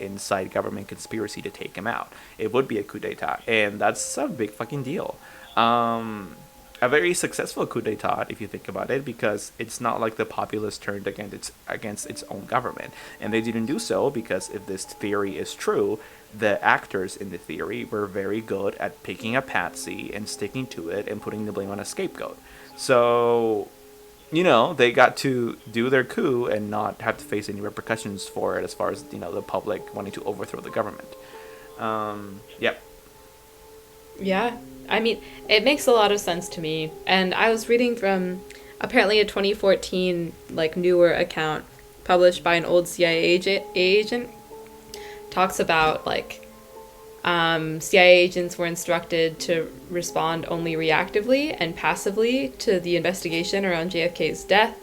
inside government conspiracy to take him out. It would be a coup d'etat, and that's a big fucking deal. A very successful coup d'etat, if you think about it, because it's not like the populace turned against its own government, and they didn't do so because if this theory is true, the actors in the theory were very good at picking a patsy and sticking to it and putting the blame on a scapegoat. So they got to do their coup and not have to face any repercussions for it as far as, the public wanting to overthrow the government. Yep. Yeah. I mean, it makes a lot of sense to me. And I was reading from apparently a 2014, newer account published by an old CIA agent. Talks about, CIA agents were instructed to respond only reactively and passively to the investigation around JFK's death,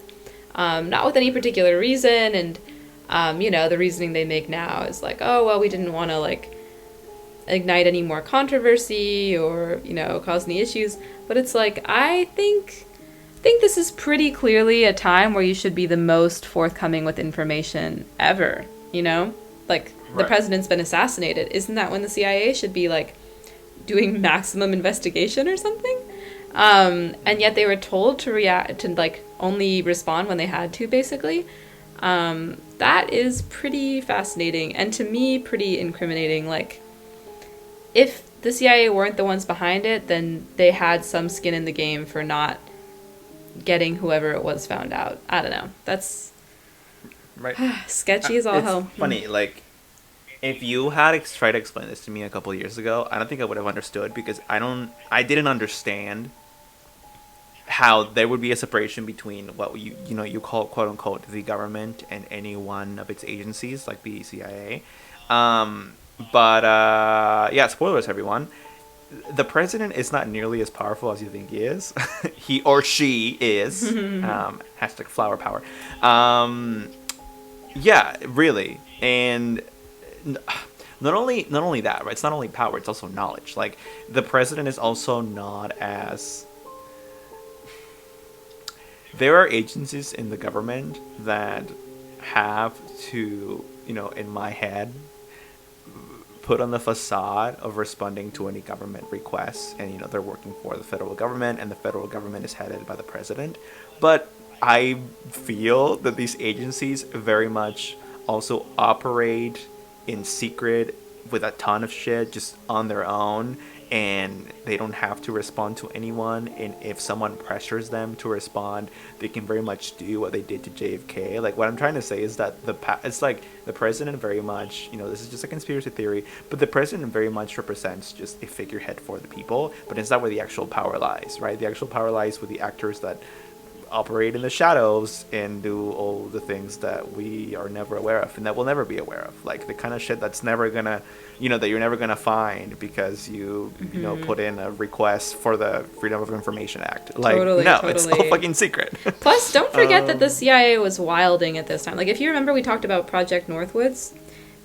not with any particular reason, and, the reasoning they make now is we didn't want to, ignite any more controversy or, cause any issues, but it's I think this is pretty clearly a time where you should be the most forthcoming with information ever, The Right. president's been assassinated. Isn't that when the CIA should be, doing maximum investigation or something? And yet they were told to only respond when they had to, basically. That is pretty fascinating, and to me, pretty incriminating. If the CIA weren't the ones behind it, then they had some skin in the game for not getting whoever it was found out. I don't know. That's Right. sketchy as all It's hell. funny, if you had tried to explain this to me a couple of years ago, I don't think I would have understood, because I didn't understand how there would be a separation between what you call, quote unquote, the government and any one of its agencies, like the CIA. But yeah, spoilers, everyone. The president is not nearly as powerful as you think he is. He or she is. Hashtag flower power. Yeah, really. And not only that, right? It's not only power, it's also knowledge. Like the president is also not as there are agencies in the government that have to, in my head, put on the facade of responding to any government requests, and they're working for the federal government, and the federal government is headed by the president. But I feel that these agencies very much also operate in secret with a ton of shit just on their own, and they don't have to respond to anyone. And if someone pressures them to respond, they can very much do what they did to JFK. Like what I'm trying to say is that it's like the president very much, this is just a conspiracy theory, but the president very much represents just a figurehead for the people. But it's not where the actual power lies, right? The actual power lies with the actors that operate in the shadows and do all the things that we are never aware of and that we'll never be aware of, like the kind of shit that's never gonna that you're never gonna find because you put in a request for the Freedom of Information Act. Like totally. It's all fucking secret. Plus, don't forget that the CIA was wilding at this time. Like if you remember, we talked about Project Northwoods,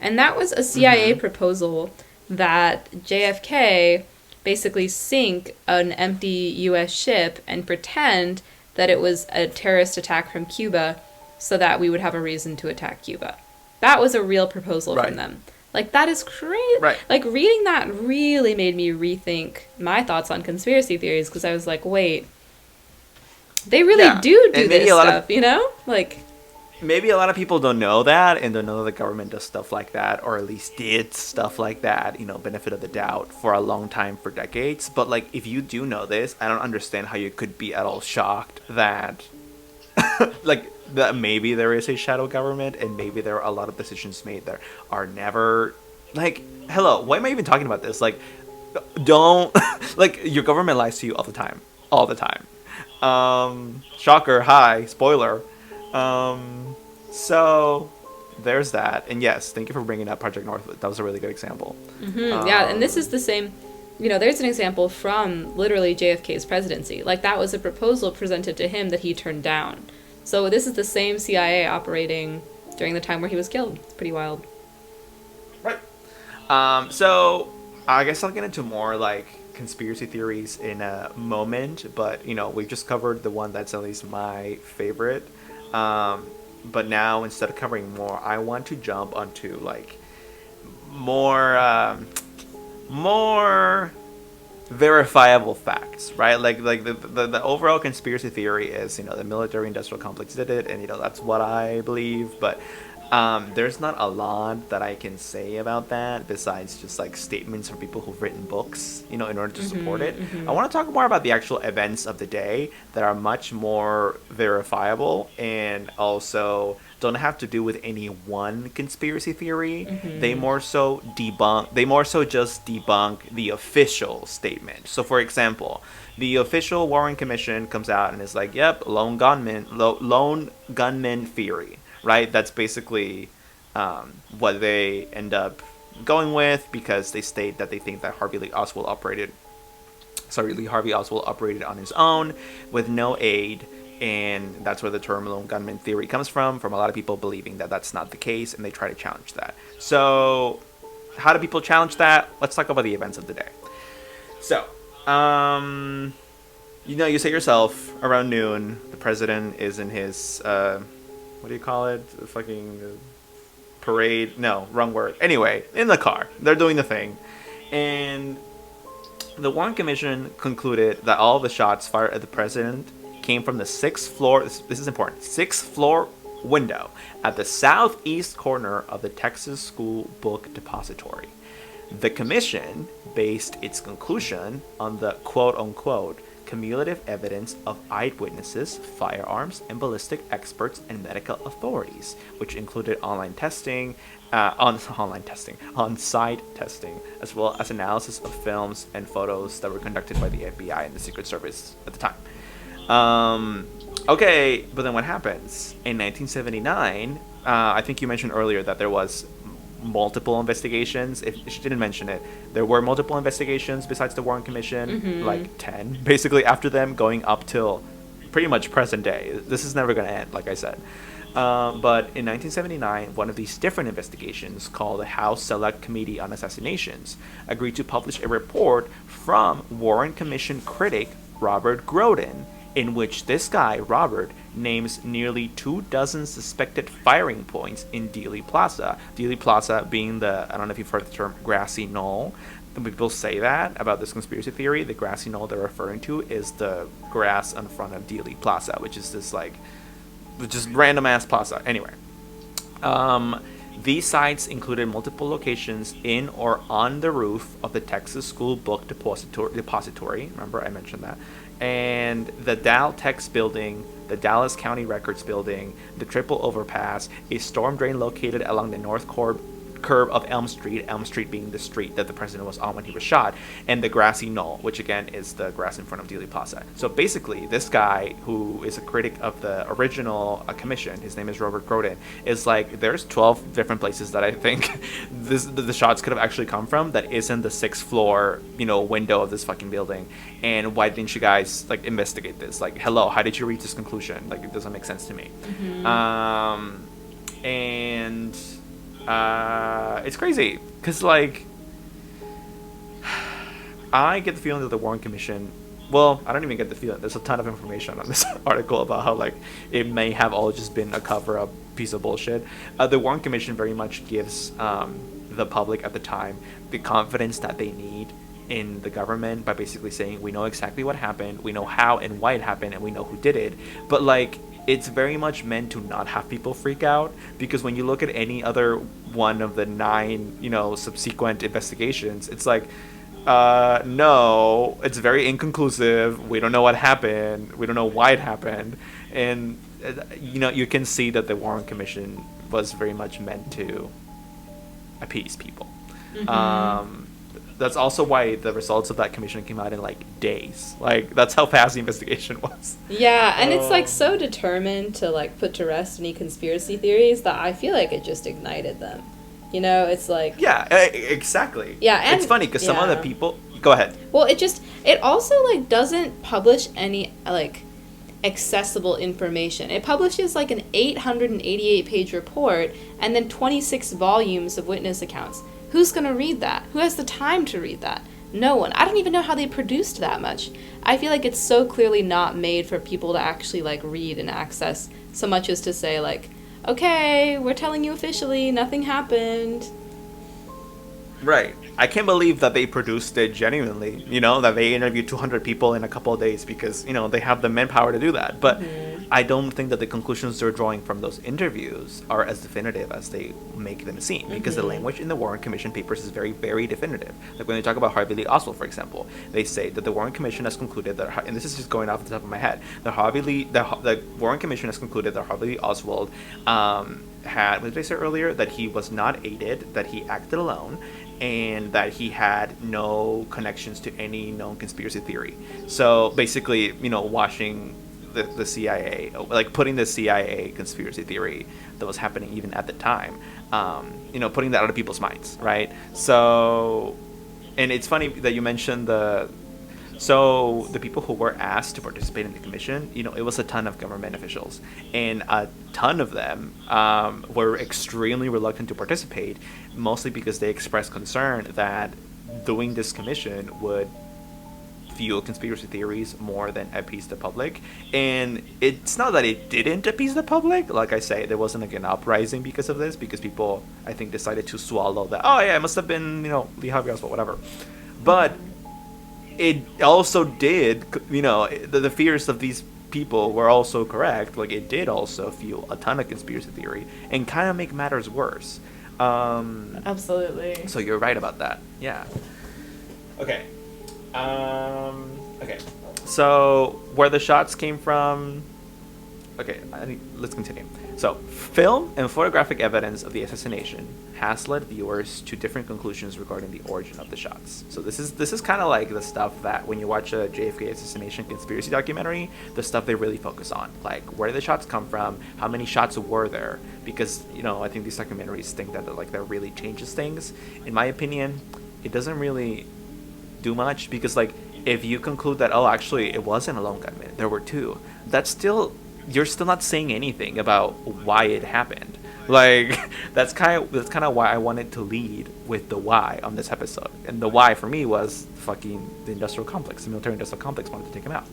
and that was a CIA proposal that JFK basically sink an empty US ship and pretend that it was a terrorist attack from Cuba so that we would have a reason to attack Cuba. That was a real proposal from them. Like, that is crazy. Right. Like, reading that really made me rethink my thoughts on conspiracy theories, because I was like, wait, they really do this stuff, Like... Maybe a lot of people don't know that and don't know that the government does stuff like that, or at least did stuff like that, benefit of the doubt for a long time, for decades. But like, if you do know this, I don't understand how you could be at all shocked that that maybe there is a shadow government and maybe there are a lot of decisions made that are never like, hello, why am I even talking about this? Like, don't like, your government lies to you all the time. Shocker, hi, spoiler. So there's that. And yes, thank you for bringing up Project Northwood. That was a really good example. Yeah, and this is the same, there's an example from literally JFK's presidency. Like, that was a proposal presented to him that he turned down. So this is the same CIA operating during the time where he was killed. It's pretty wild. Right. So I guess I'll get into more like conspiracy theories in a moment, but we've just covered the one that's at least my favorite. But now, instead of covering more, I want to jump onto like more verifiable facts, right? Like the overall conspiracy theory is the military industrial complex did it, and that's what I believe. But there's not a lot that I can say about that besides just like statements from people who've written books, in order to support it. I want to talk more about the actual events of the day that are much more verifiable and also don't have to do with any one conspiracy theory. They more so just debunk the official statement. So for example, the official Warren Commission comes out and is like, yep, lone gunman theory. Right, that's basically what they end up going with, because they state that they think that Lee Harvey Oswald operated on his own with no aid, and that's where the term lone gunman theory comes from a lot of people believing that that's not the case, and they try to challenge that. So, how do people challenge that? Let's talk about the events of the day. So, you say yourself, around noon, the president is in his what do you call it? The fucking parade? No, wrong word. Anyway, in the car. They're doing the thing. And the Warren Commission concluded that all of the shots fired at the president came from the 6th floor, this is important, 6th floor window at the southeast corner of the Texas School Book Depository. The commission based its conclusion on the quote-unquote cumulative evidence of eyewitnesses, firearms, and ballistic experts and medical authorities, which included on-site testing, as well as analysis of films and photos that were conducted by the FBI and the Secret Service at the time. Okay, but then what happens? In 1979, I think you mentioned earlier that there was multiple investigations. If she didn't mention it, there were multiple investigations besides the Warren Commission, like 10 basically after them, going up till pretty much present day. This is never going to end, like I said. But in 1979, one of these different investigations, called the House Select Committee on Assassinations, agreed to publish a report from Warren Commission critic Robert Groden, in which this guy, Robert, names nearly 24 suspected firing points in Dealey Plaza. Dealey Plaza being the, I don't know if you've heard the term grassy knoll. People say that about this conspiracy theory. The grassy knoll they're referring to is the grass in front of Dealey Plaza, which is this like just random ass plaza. Anyway, these sites included multiple locations in or on the roof of the Texas School Book Depository. Remember, I mentioned that. And the Dal Tex building, the Dallas County Records building, the Triple Overpass, a storm drain located along the north curve of Elm Street being the street that the president was on when he was shot, and the grassy knoll, which again is the grass in front of Dealey Plaza. So basically, this guy, who is a critic of the original commission, his name is Robert Groden, is like, there's 12 different places that I think the shots could have actually come from that isn't the sixth floor, window of this fucking building. And why didn't you guys like investigate this? Like, hello, how did you reach this conclusion? Like, it doesn't make sense to me. And it's crazy because, like, I get the feeling that the Warren Commission, well, I don't even get the feeling. There's a ton of information on this article about how, like, it may have all just been a cover-up piece of bullshit. The Warren Commission very much gives the public at the time the confidence that they need in the government by basically saying, we know exactly what happened, we know how and why it happened, and we know who did it. But, like, it's very much meant to not have people freak out, because when you look at any other one of the 9, subsequent investigations, it's like, no, it's very inconclusive. We don't know what happened. We don't know why it happened. And, you can see that the Warren Commission was very much meant to appease people. That's also why the results of that commission came out in like days. Like, that's how fast the investigation was. Yeah, and it's like so determined to like put to rest any conspiracy theories that I feel like it just ignited them. It's like, yeah, exactly. Yeah, and it's funny because some of the people, go ahead. Well, it also like doesn't publish any like accessible information. It publishes like an 888-page report and then 26 volumes of witness accounts. Who's going to read that? Who has the time to read that? No one. I don't even know how they produced that much. I feel like it's so clearly not made for people to actually like read and access, so much as to say like, okay, we're telling you officially, nothing happened. Right. I can't believe that they produced it genuinely, that they interviewed 200 people in a couple of days because, they have the manpower to do that. But I don't think that the conclusions they're drawing from those interviews are as definitive as they make them seem, because the language in the Warren Commission papers is very, very definitive. Like when they talk about Harvey Lee Oswald, for example, they say that the Warren Commission has concluded that, and this is just going off the top of my head, the Warren Commission has concluded that Harvey Lee Oswald had, what did I say earlier, that he was not aided, that he acted alone, and that he had no connections to any known conspiracy theory. So basically, watching the CIA, like putting the CIA conspiracy theory that was happening even at the time, putting that out of people's minds, right? So, and it's funny that you mentioned the people who were asked to participate in the commission, it was a ton of government officials, and a ton of them were extremely reluctant to participate, mostly because they expressed concern that doing this commission would fuel conspiracy theories more than appease the public. And it's not that it didn't appease the public. Like I say, there wasn't like an uprising because of this, because people, I think, decided to swallow that, oh yeah, it must have been, Lee Harvey Oswald, whatever. But it also did, the fears of these people were also correct. Like, it did also fuel a ton of conspiracy theory and kind of make matters worse. Absolutely. So you're right about that. Yeah. Okay. Okay. So where the shots came from. Okay, let's continue. So, film and photographic evidence of the assassination has led viewers to different conclusions regarding the origin of the shots. So this is kind of like the stuff that when you watch a JFK assassination conspiracy documentary, the stuff they really focus on. Like, where did the shots come from? How many shots were there? Because, I think these documentaries think that really changes things. In my opinion, it doesn't really do much, because, like, if you conclude that, oh, actually, it wasn't a lone gunman, there were two, that's still you're still not saying anything about why it happened. Like that's kind of why I wanted to lead with the why on this episode, and the why for me was fucking the industrial complex, the military industrial complex wanted to take him out.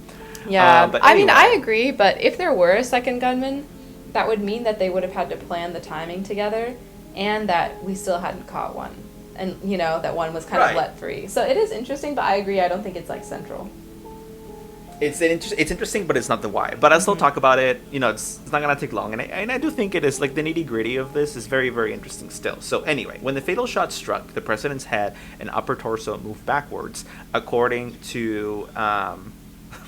Yeah, But I mean, I anyway, agree, but if there were a second gunman, that would mean that they would have had to plan the timing together and that we still hadn't caught one. And, that one was kind of right. let free. So it is interesting, but I agree, I don't think it's, like, central. It's interesting, but it's not the why. But I'll still Mm-hmm. talk about it. It's not gonna take long, and I do think it is like the nitty gritty of this is very very interesting still. So anyway, when the fatal shot struck, the president's head and upper torso moved backwards, according to.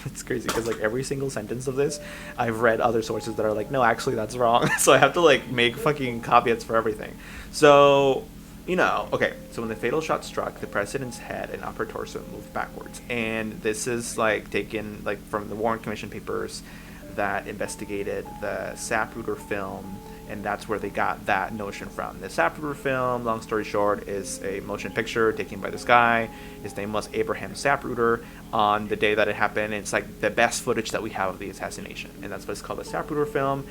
It's crazy because like every single sentence of this, I've read other sources that are like, no, actually that's wrong. So I have to like make fucking caveats for everything. So okay, so when the fatal shot struck, the president's head and upper torso moved backwards. And this is like taken like from the Warren Commission papers that investigated the Zapruder film, and that's where they got that notion from. The Zapruder film, long story short, is a motion picture taken by this guy. His name was Abraham Zapruder. On the day that it happened, it's like the best footage that we have of the assassination, and that's what it's called, the Zapruder film.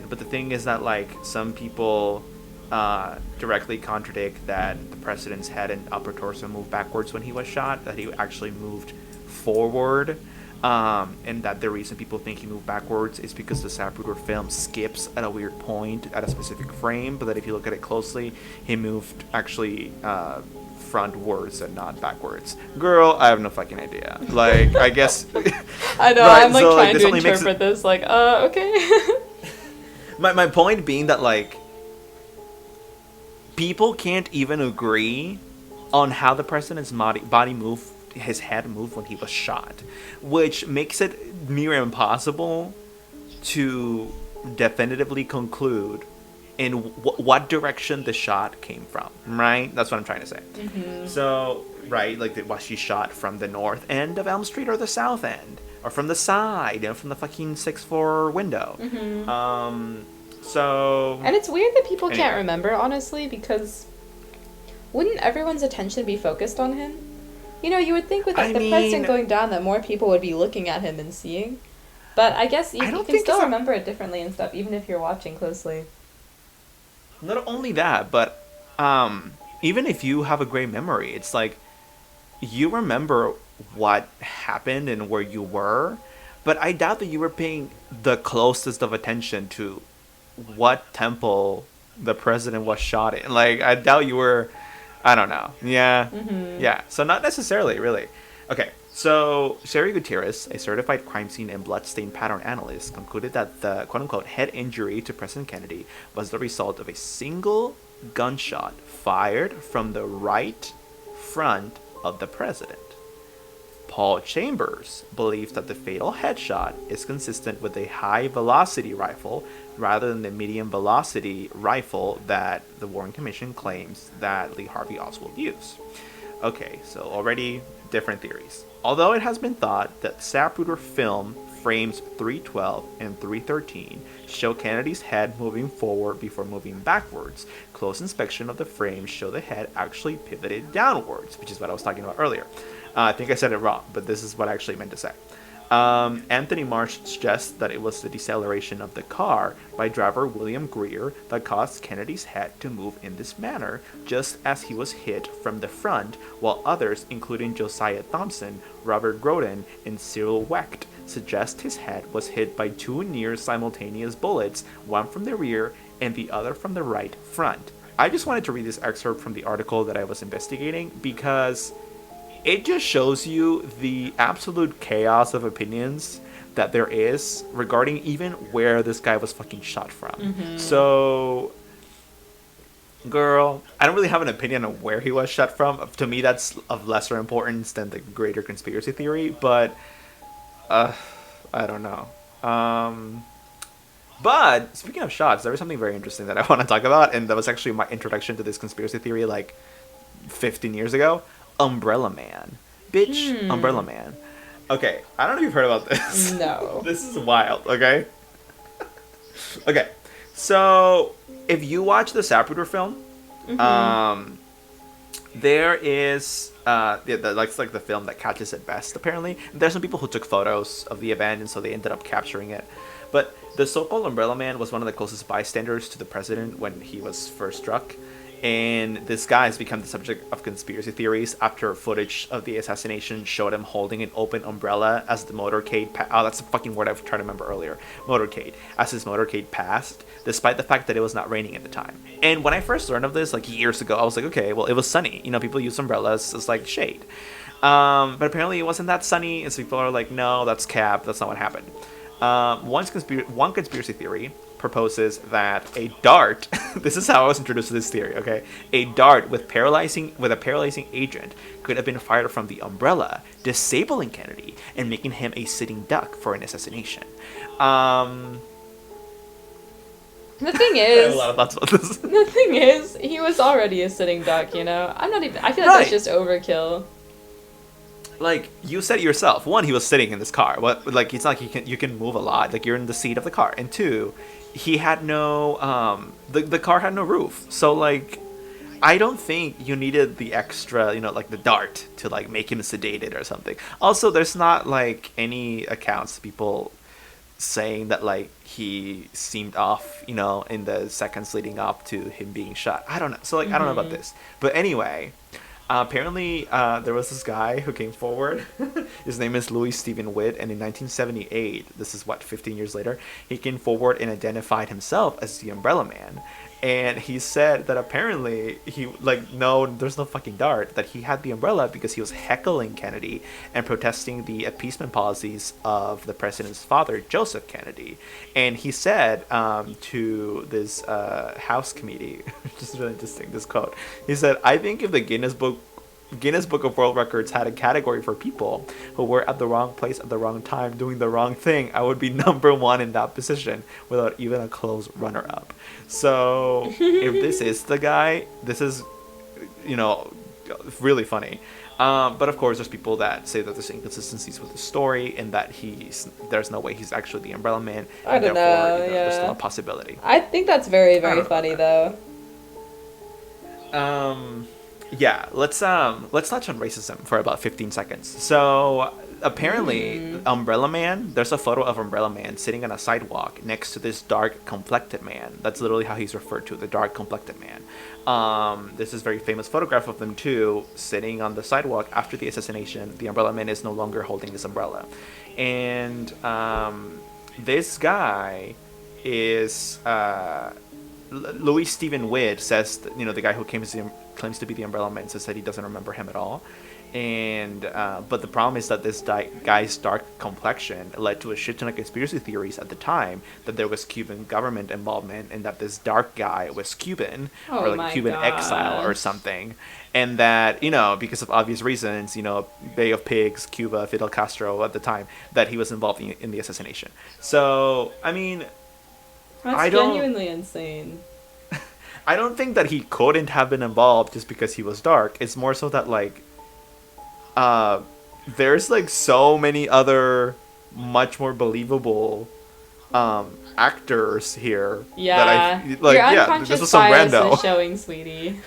But the thing is that like some people directly contradict that the president's head and upper torso moved backwards when he was shot, that he actually moved forward, and that the reason people think he moved backwards is because the Zapruder film skips at a weird point at a specific frame, but that if you look at it closely, he moved actually frontwards and not backwards. Girl, I have no fucking idea. Like, I guess... I know, right, I'm like so, trying this to only makes interpret this, like, okay. my point being that, like, people can't even agree on how the president's body moved, his head moved when he was shot, which makes it near impossible to definitively conclude in what direction the shot came from, right? That's what I'm trying to say. Mm-hmm. So, right, like, was she shot from the north end of Elm Street or the south end? Or from the side, from the fucking 6'4" window? Mm-hmm. So... And it's weird that people anyway. can't remember, honestly, because wouldn't everyone's attention be focused on him? You would think with like, the president going down that more people would be looking at him and seeing. But I guess you can still remember it differently and stuff, even if you're watching closely. Not only that, but even if you have a great memory, it's like you remember what happened and where you were, but I doubt that you were paying the closest of attention to what temple the president was shot in. Like, I doubt you were, I don't know. Yeah. Mm-hmm. Yeah. So not necessarily, really. Okay. So Sherry Gutierrez, a certified crime scene and bloodstain pattern analyst, concluded that the quote-unquote head injury to President Kennedy was the result of a single gunshot fired from the right front of the president. Paul Chambers believes that the fatal headshot is consistent with a high-velocity rifle rather than the medium-velocity rifle that the Warren Commission claims that Lee Harvey Oswald used. Okay, so already different theories. Although it has been thought that Zapruder film frames 312 and 313 show Kennedy's head moving forward before moving backwards, close inspection of the frames show the head actually pivoted downwards, which is what I was talking about earlier. I think I said it wrong, but this is what I actually meant to say. Anthony Marsh suggests that it was the deceleration of the car by driver William Greer that caused Kennedy's head to move in this manner, just as he was hit from the front, while others, including Josiah Thompson, Robert Groden, and Cyril Wecht, suggest his head was hit by two near simultaneous bullets, one from the rear and the other from the right front. I just wanted to read this excerpt from the article that I was investigating because it just shows you the absolute chaos of opinions that there is regarding even where this guy was fucking shot from. Mm-hmm. So, girl, I don't really have an opinion on where he was shot from. To me, that's of lesser importance than the greater conspiracy theory, but I don't know. But speaking of shots, there was something very interesting that I want to talk about, and that was actually my introduction to this conspiracy theory like 15 years ago. Umbrella Man. Bitch, Umbrella Man. Okay, I don't know if you've heard about this. No. This is wild, okay? Okay, so if you watch the Zapruder film, there is that's like the film that catches it best, apparently. And there's some people who took photos of the event, and so they ended up capturing it. But the so-called Umbrella Man was one of the closest bystanders to the president when he was first struck. And this guy has become the subject of conspiracy theories after footage of the assassination showed him holding an open umbrella as the motorcade. Oh, that's a fucking word I've tried to remember earlier. Motorcade. As his motorcade passed, despite the fact that it was not raining at the time. And when I first learned of this, like years ago, I was like, okay, well, it was sunny. You know, people use umbrellas as like shade. But apparently it wasn't that sunny, and so people are like, no, that's cap. That's not what happened. One conspiracy theory proposes that a dart. This is how I was introduced to this theory. Okay, a dart with a paralyzing agent could have been fired from the umbrella, disabling Kennedy and making him a sitting duck for an assassination. The thing I have a is, lot of thoughts about this. the thing is, he was already a sitting duck. You know, I'm not even. I feel like Right. that's just overkill. Like you said it yourself, one, he was sitting in this car. What, like, it's not like you can move a lot. Like, you're in the seat of the car. And two, he had no the car had no roof. So like, I don't think you needed the extra, like the dart to like make him sedated or something. Also, there's not like any accounts of people saying that like he seemed off, in the seconds leading up to him being shot. I don't know. So like, I don't know about this. But anyway, apparently, there was this guy who came forward. His name is Louis Stephen Witt, and in 1978, this is what, 15 years later, he came forward and identified himself as the Umbrella Man. And he said that apparently no, there's no fucking dart, that he had the umbrella because he was heckling Kennedy and protesting the appeasement policies of the president's father, Joseph Kennedy. And he said to this House committee, which is really interesting, this quote, he said, "I think if the Guinness Book of World Records had a category for people who were at the wrong place at the wrong time doing the wrong thing, I would be number one in that position without even a close runner-up." So if this is the guy, this is, really funny. But of course, there's people that say that there's inconsistencies with the story and that there's no way he's actually the Umbrella Man. I And don't therefore, know. there's still Yeah, a possibility. I think that's very, I very don't know funny about though. Yeah, let's touch on racism for about 15 seconds. So apparently, Umbrella Man, there's a photo of Umbrella Man sitting on a sidewalk next to this dark complected man. That's literally how he's referred to, the dark complected man. This is a very famous photograph of them too, sitting on the sidewalk after the assassination. The Umbrella Man is no longer holding this umbrella, and this guy is Louis Stephen Witt says that, the guy who claims to be the Umbrella Man, says that he doesn't remember him at all. And but the problem is that this guy's dark complexion led to a shit ton of conspiracy theories at the time that there was Cuban government involvement and that this dark guy was Cuban, or Oh like my Cuban exile or gosh. something. And that, because of obvious reasons, Bay of Pigs, Cuba, Fidel Castro at the time, that he was involved in the assassination. So I mean, That's I don't genuinely insane. I don't think that he couldn't have been involved just because he was dark. It's more so that like there's like so many other much more believable actors here that Yeah, I like. your Yeah, this unconscious was some bias rando. is showing, sweetie.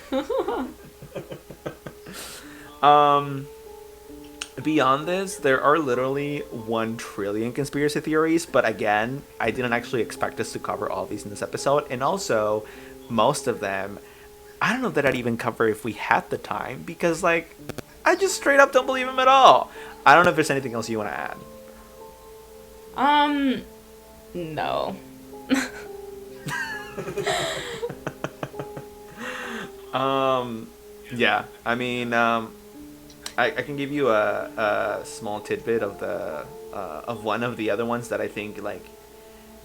Beyond this, there are literally 1 trillion conspiracy theories, but again, I didn't actually expect us to cover all these in this episode, and also most of them, I don't know that I'd even cover if we had the time, because like, I just straight up don't believe him at all. I don't know if there's anything else you want to add. No. Yeah, I mean, I can give you a small tidbit of one of the other ones that I think like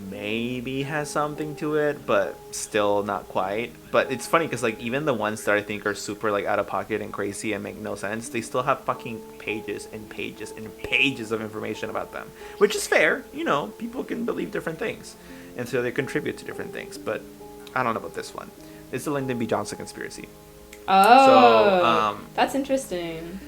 maybe has something to it, but still not quite. But it's funny because like even the ones that I think are super like out of pocket and crazy and make no sense, they still have fucking pages and pages and pages of information about them, which is fair. People can believe different things, and so they contribute to different things. But I don't know about this one. It's the Lyndon B. Johnson conspiracy. So, That's interesting.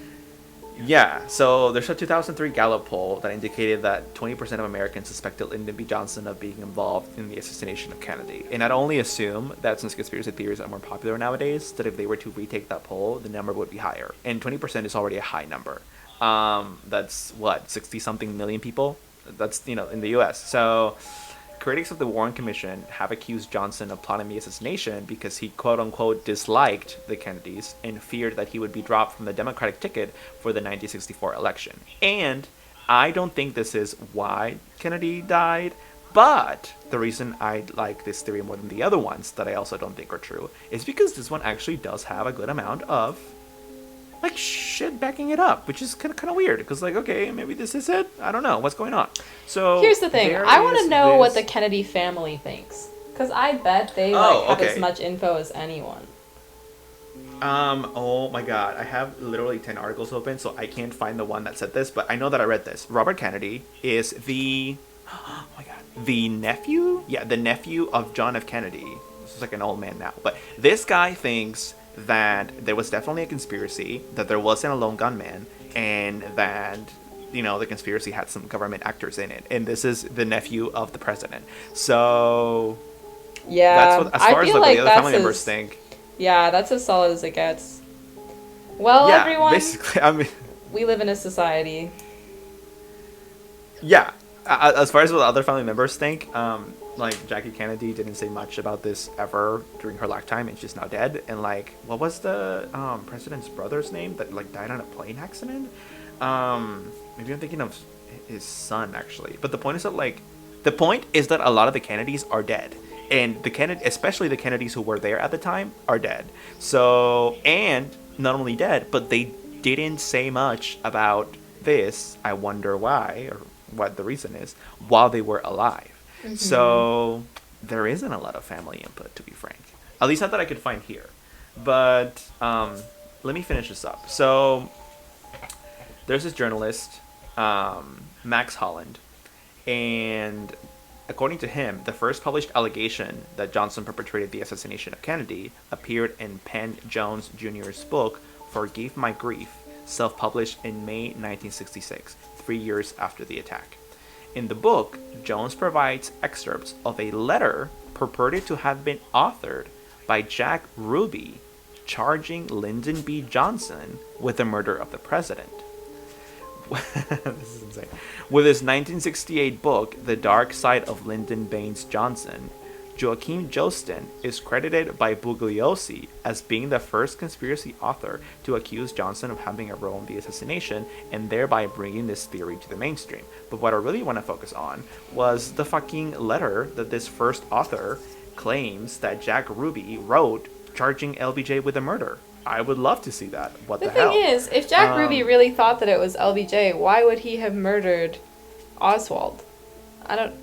yeah, so there's a 2003 Gallup poll that indicated that 20% of Americans suspected Lyndon B. Johnson of being involved in the assassination of Kennedy. And I'd only assume that since conspiracy theories are more popular nowadays, that if they were to retake that poll, the number would be higher. And 20% is already a high number. That's what, 60 something million people? That's, in the US. So critics of the Warren Commission have accused Johnson of plotting the assassination because he quote unquote disliked the Kennedys and feared that he would be dropped from the Democratic ticket for the 1964 election. And I don't think this is why Kennedy died, but the reason I like this theory more than the other ones that I also don't think are true is because this one actually does have a good amount of like shit backing it up, which is kind of weird because like, okay, maybe this is it. I don't know what's going on. So Here's the thing. I want to know what the Kennedy family thinks. Because I bet they have as much info as anyone. Oh my god, I have literally 10 articles open, so I can't find the one that said this, but I know that I read this. Robert Kennedy is the, oh my god, the nephew? Yeah, the nephew of John F. Kennedy. This is like an old man now, but this guy thinks that there was definitely a conspiracy, that there wasn't a lone gunman, and that, you know, the conspiracy had some government actors in it. And this is the nephew of the president. So, yeah, that's what, as far as like, the other family members think. Yeah, that's as solid as it gets. Well, yeah, everyone, basically, I mean, we live in a society. Yeah, as far as what other family members think, like Jackie Kennedy didn't say much about this ever during her lifetime, and she's now dead. And like, what was the president's brother's name that like died on a plane accident? Maybe I'm thinking of his son actually. But the point is that a lot of the Kennedys are dead, and especially the Kennedys who were there at the time, are dead. So, and not only dead, but they didn't say much about this. I wonder why, or what the reason is, while they were alive. Mm-hmm. So there isn't a lot of family input, to be frank. At least not that I could find here. But let me finish this up. So there's this journalist, Max Holland, and according to him, the first published allegation that Johnson perpetrated the assassination of Kennedy appeared in Penn Jones Jr.'s book, Forgive My Grief, self-published in May 1966, 3 years after the attack. In the book, Jones provides excerpts of a letter purported to have been authored by Jack Ruby charging Lyndon B. Johnson with the murder of the president. This is insane. With his 1968 book, The Dark Side of Lyndon Baines Johnson, Joachim Jostin is credited by Bugliosi as being the first conspiracy author to accuse Johnson of having a role in the assassination and thereby bringing this theory to the mainstream. But what I really want to focus on was the fucking letter that this first author claims that Jack Ruby wrote charging LBJ with a murder. I would love to see that. What the hell? The thing is, if Jack Ruby really thought that it was LBJ, why would he have murdered Oswald? I don't...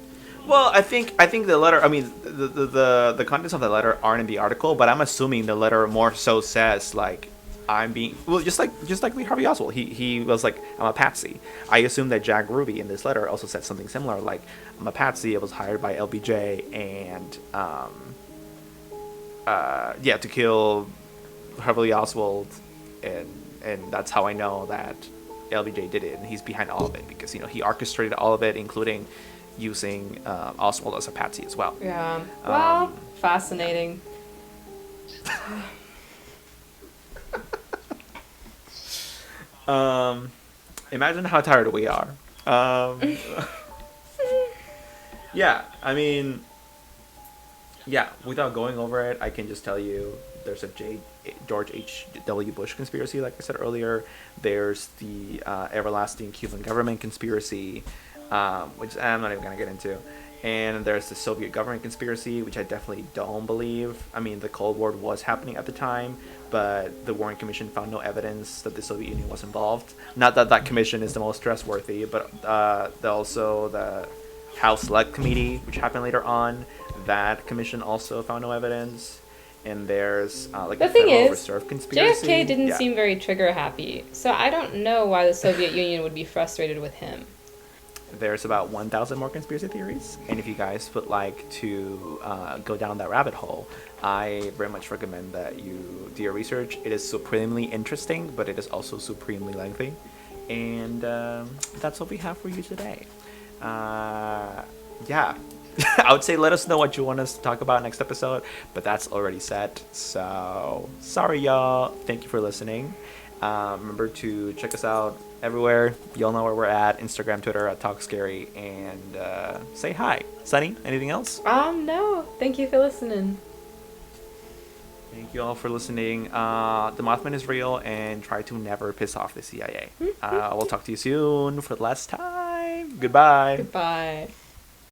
Well, I think the letter. I mean, the contents of the letter aren't in the article, but I'm assuming the letter more so says like, I'm being just like Lee Harvey Oswald. He was like, I'm a patsy. I assume that Jack Ruby in this letter also said something similar, like, I'm a patsy. I was hired by LBJ and to kill Harvey Oswald, and that's how I know that LBJ did it, and he's behind all of it because he orchestrated all of it, including using Oswald as a patsy as well. Yeah. Well, fascinating. Imagine how tired we are. Yeah, I mean, yeah, without going over it, I can just tell you there's a George H.W. Bush conspiracy, like I said earlier. There's the everlasting Cuban government conspiracy, which I'm not even going to get into. And there's the Soviet government conspiracy, which I definitely don't believe. I mean, the Cold War was happening at the time, but the Warren Commission found no evidence that the Soviet Union was involved. Not that that commission is the most trustworthy, but also the House Select Committee, which happened later on, that commission also found no evidence. And there's like the a thing Federal is, Reserve conspiracy. JFK didn't seem very trigger happy, so I don't know why the Soviet Union would be frustrated with him. There's about 1,000 more conspiracy theories, and if you guys would like to go down that rabbit hole, I very much recommend that you do your research. It is supremely interesting, but it is also supremely lengthy. And that's what we have for you today. Yeah. I would say let us know what you want us to talk about next episode, but that's already set. So, sorry, y'all. Thank you for listening. Remember to check us out everywhere. You'll know where we're at. Instagram, Twitter at Talk Scary, and say hi. Sunny, anything else? No. Thank you for listening. Thank you all for listening. The Mothman is real, and try to never piss off the CIA. We'll talk to you soon for the last time. Goodbye. Goodbye.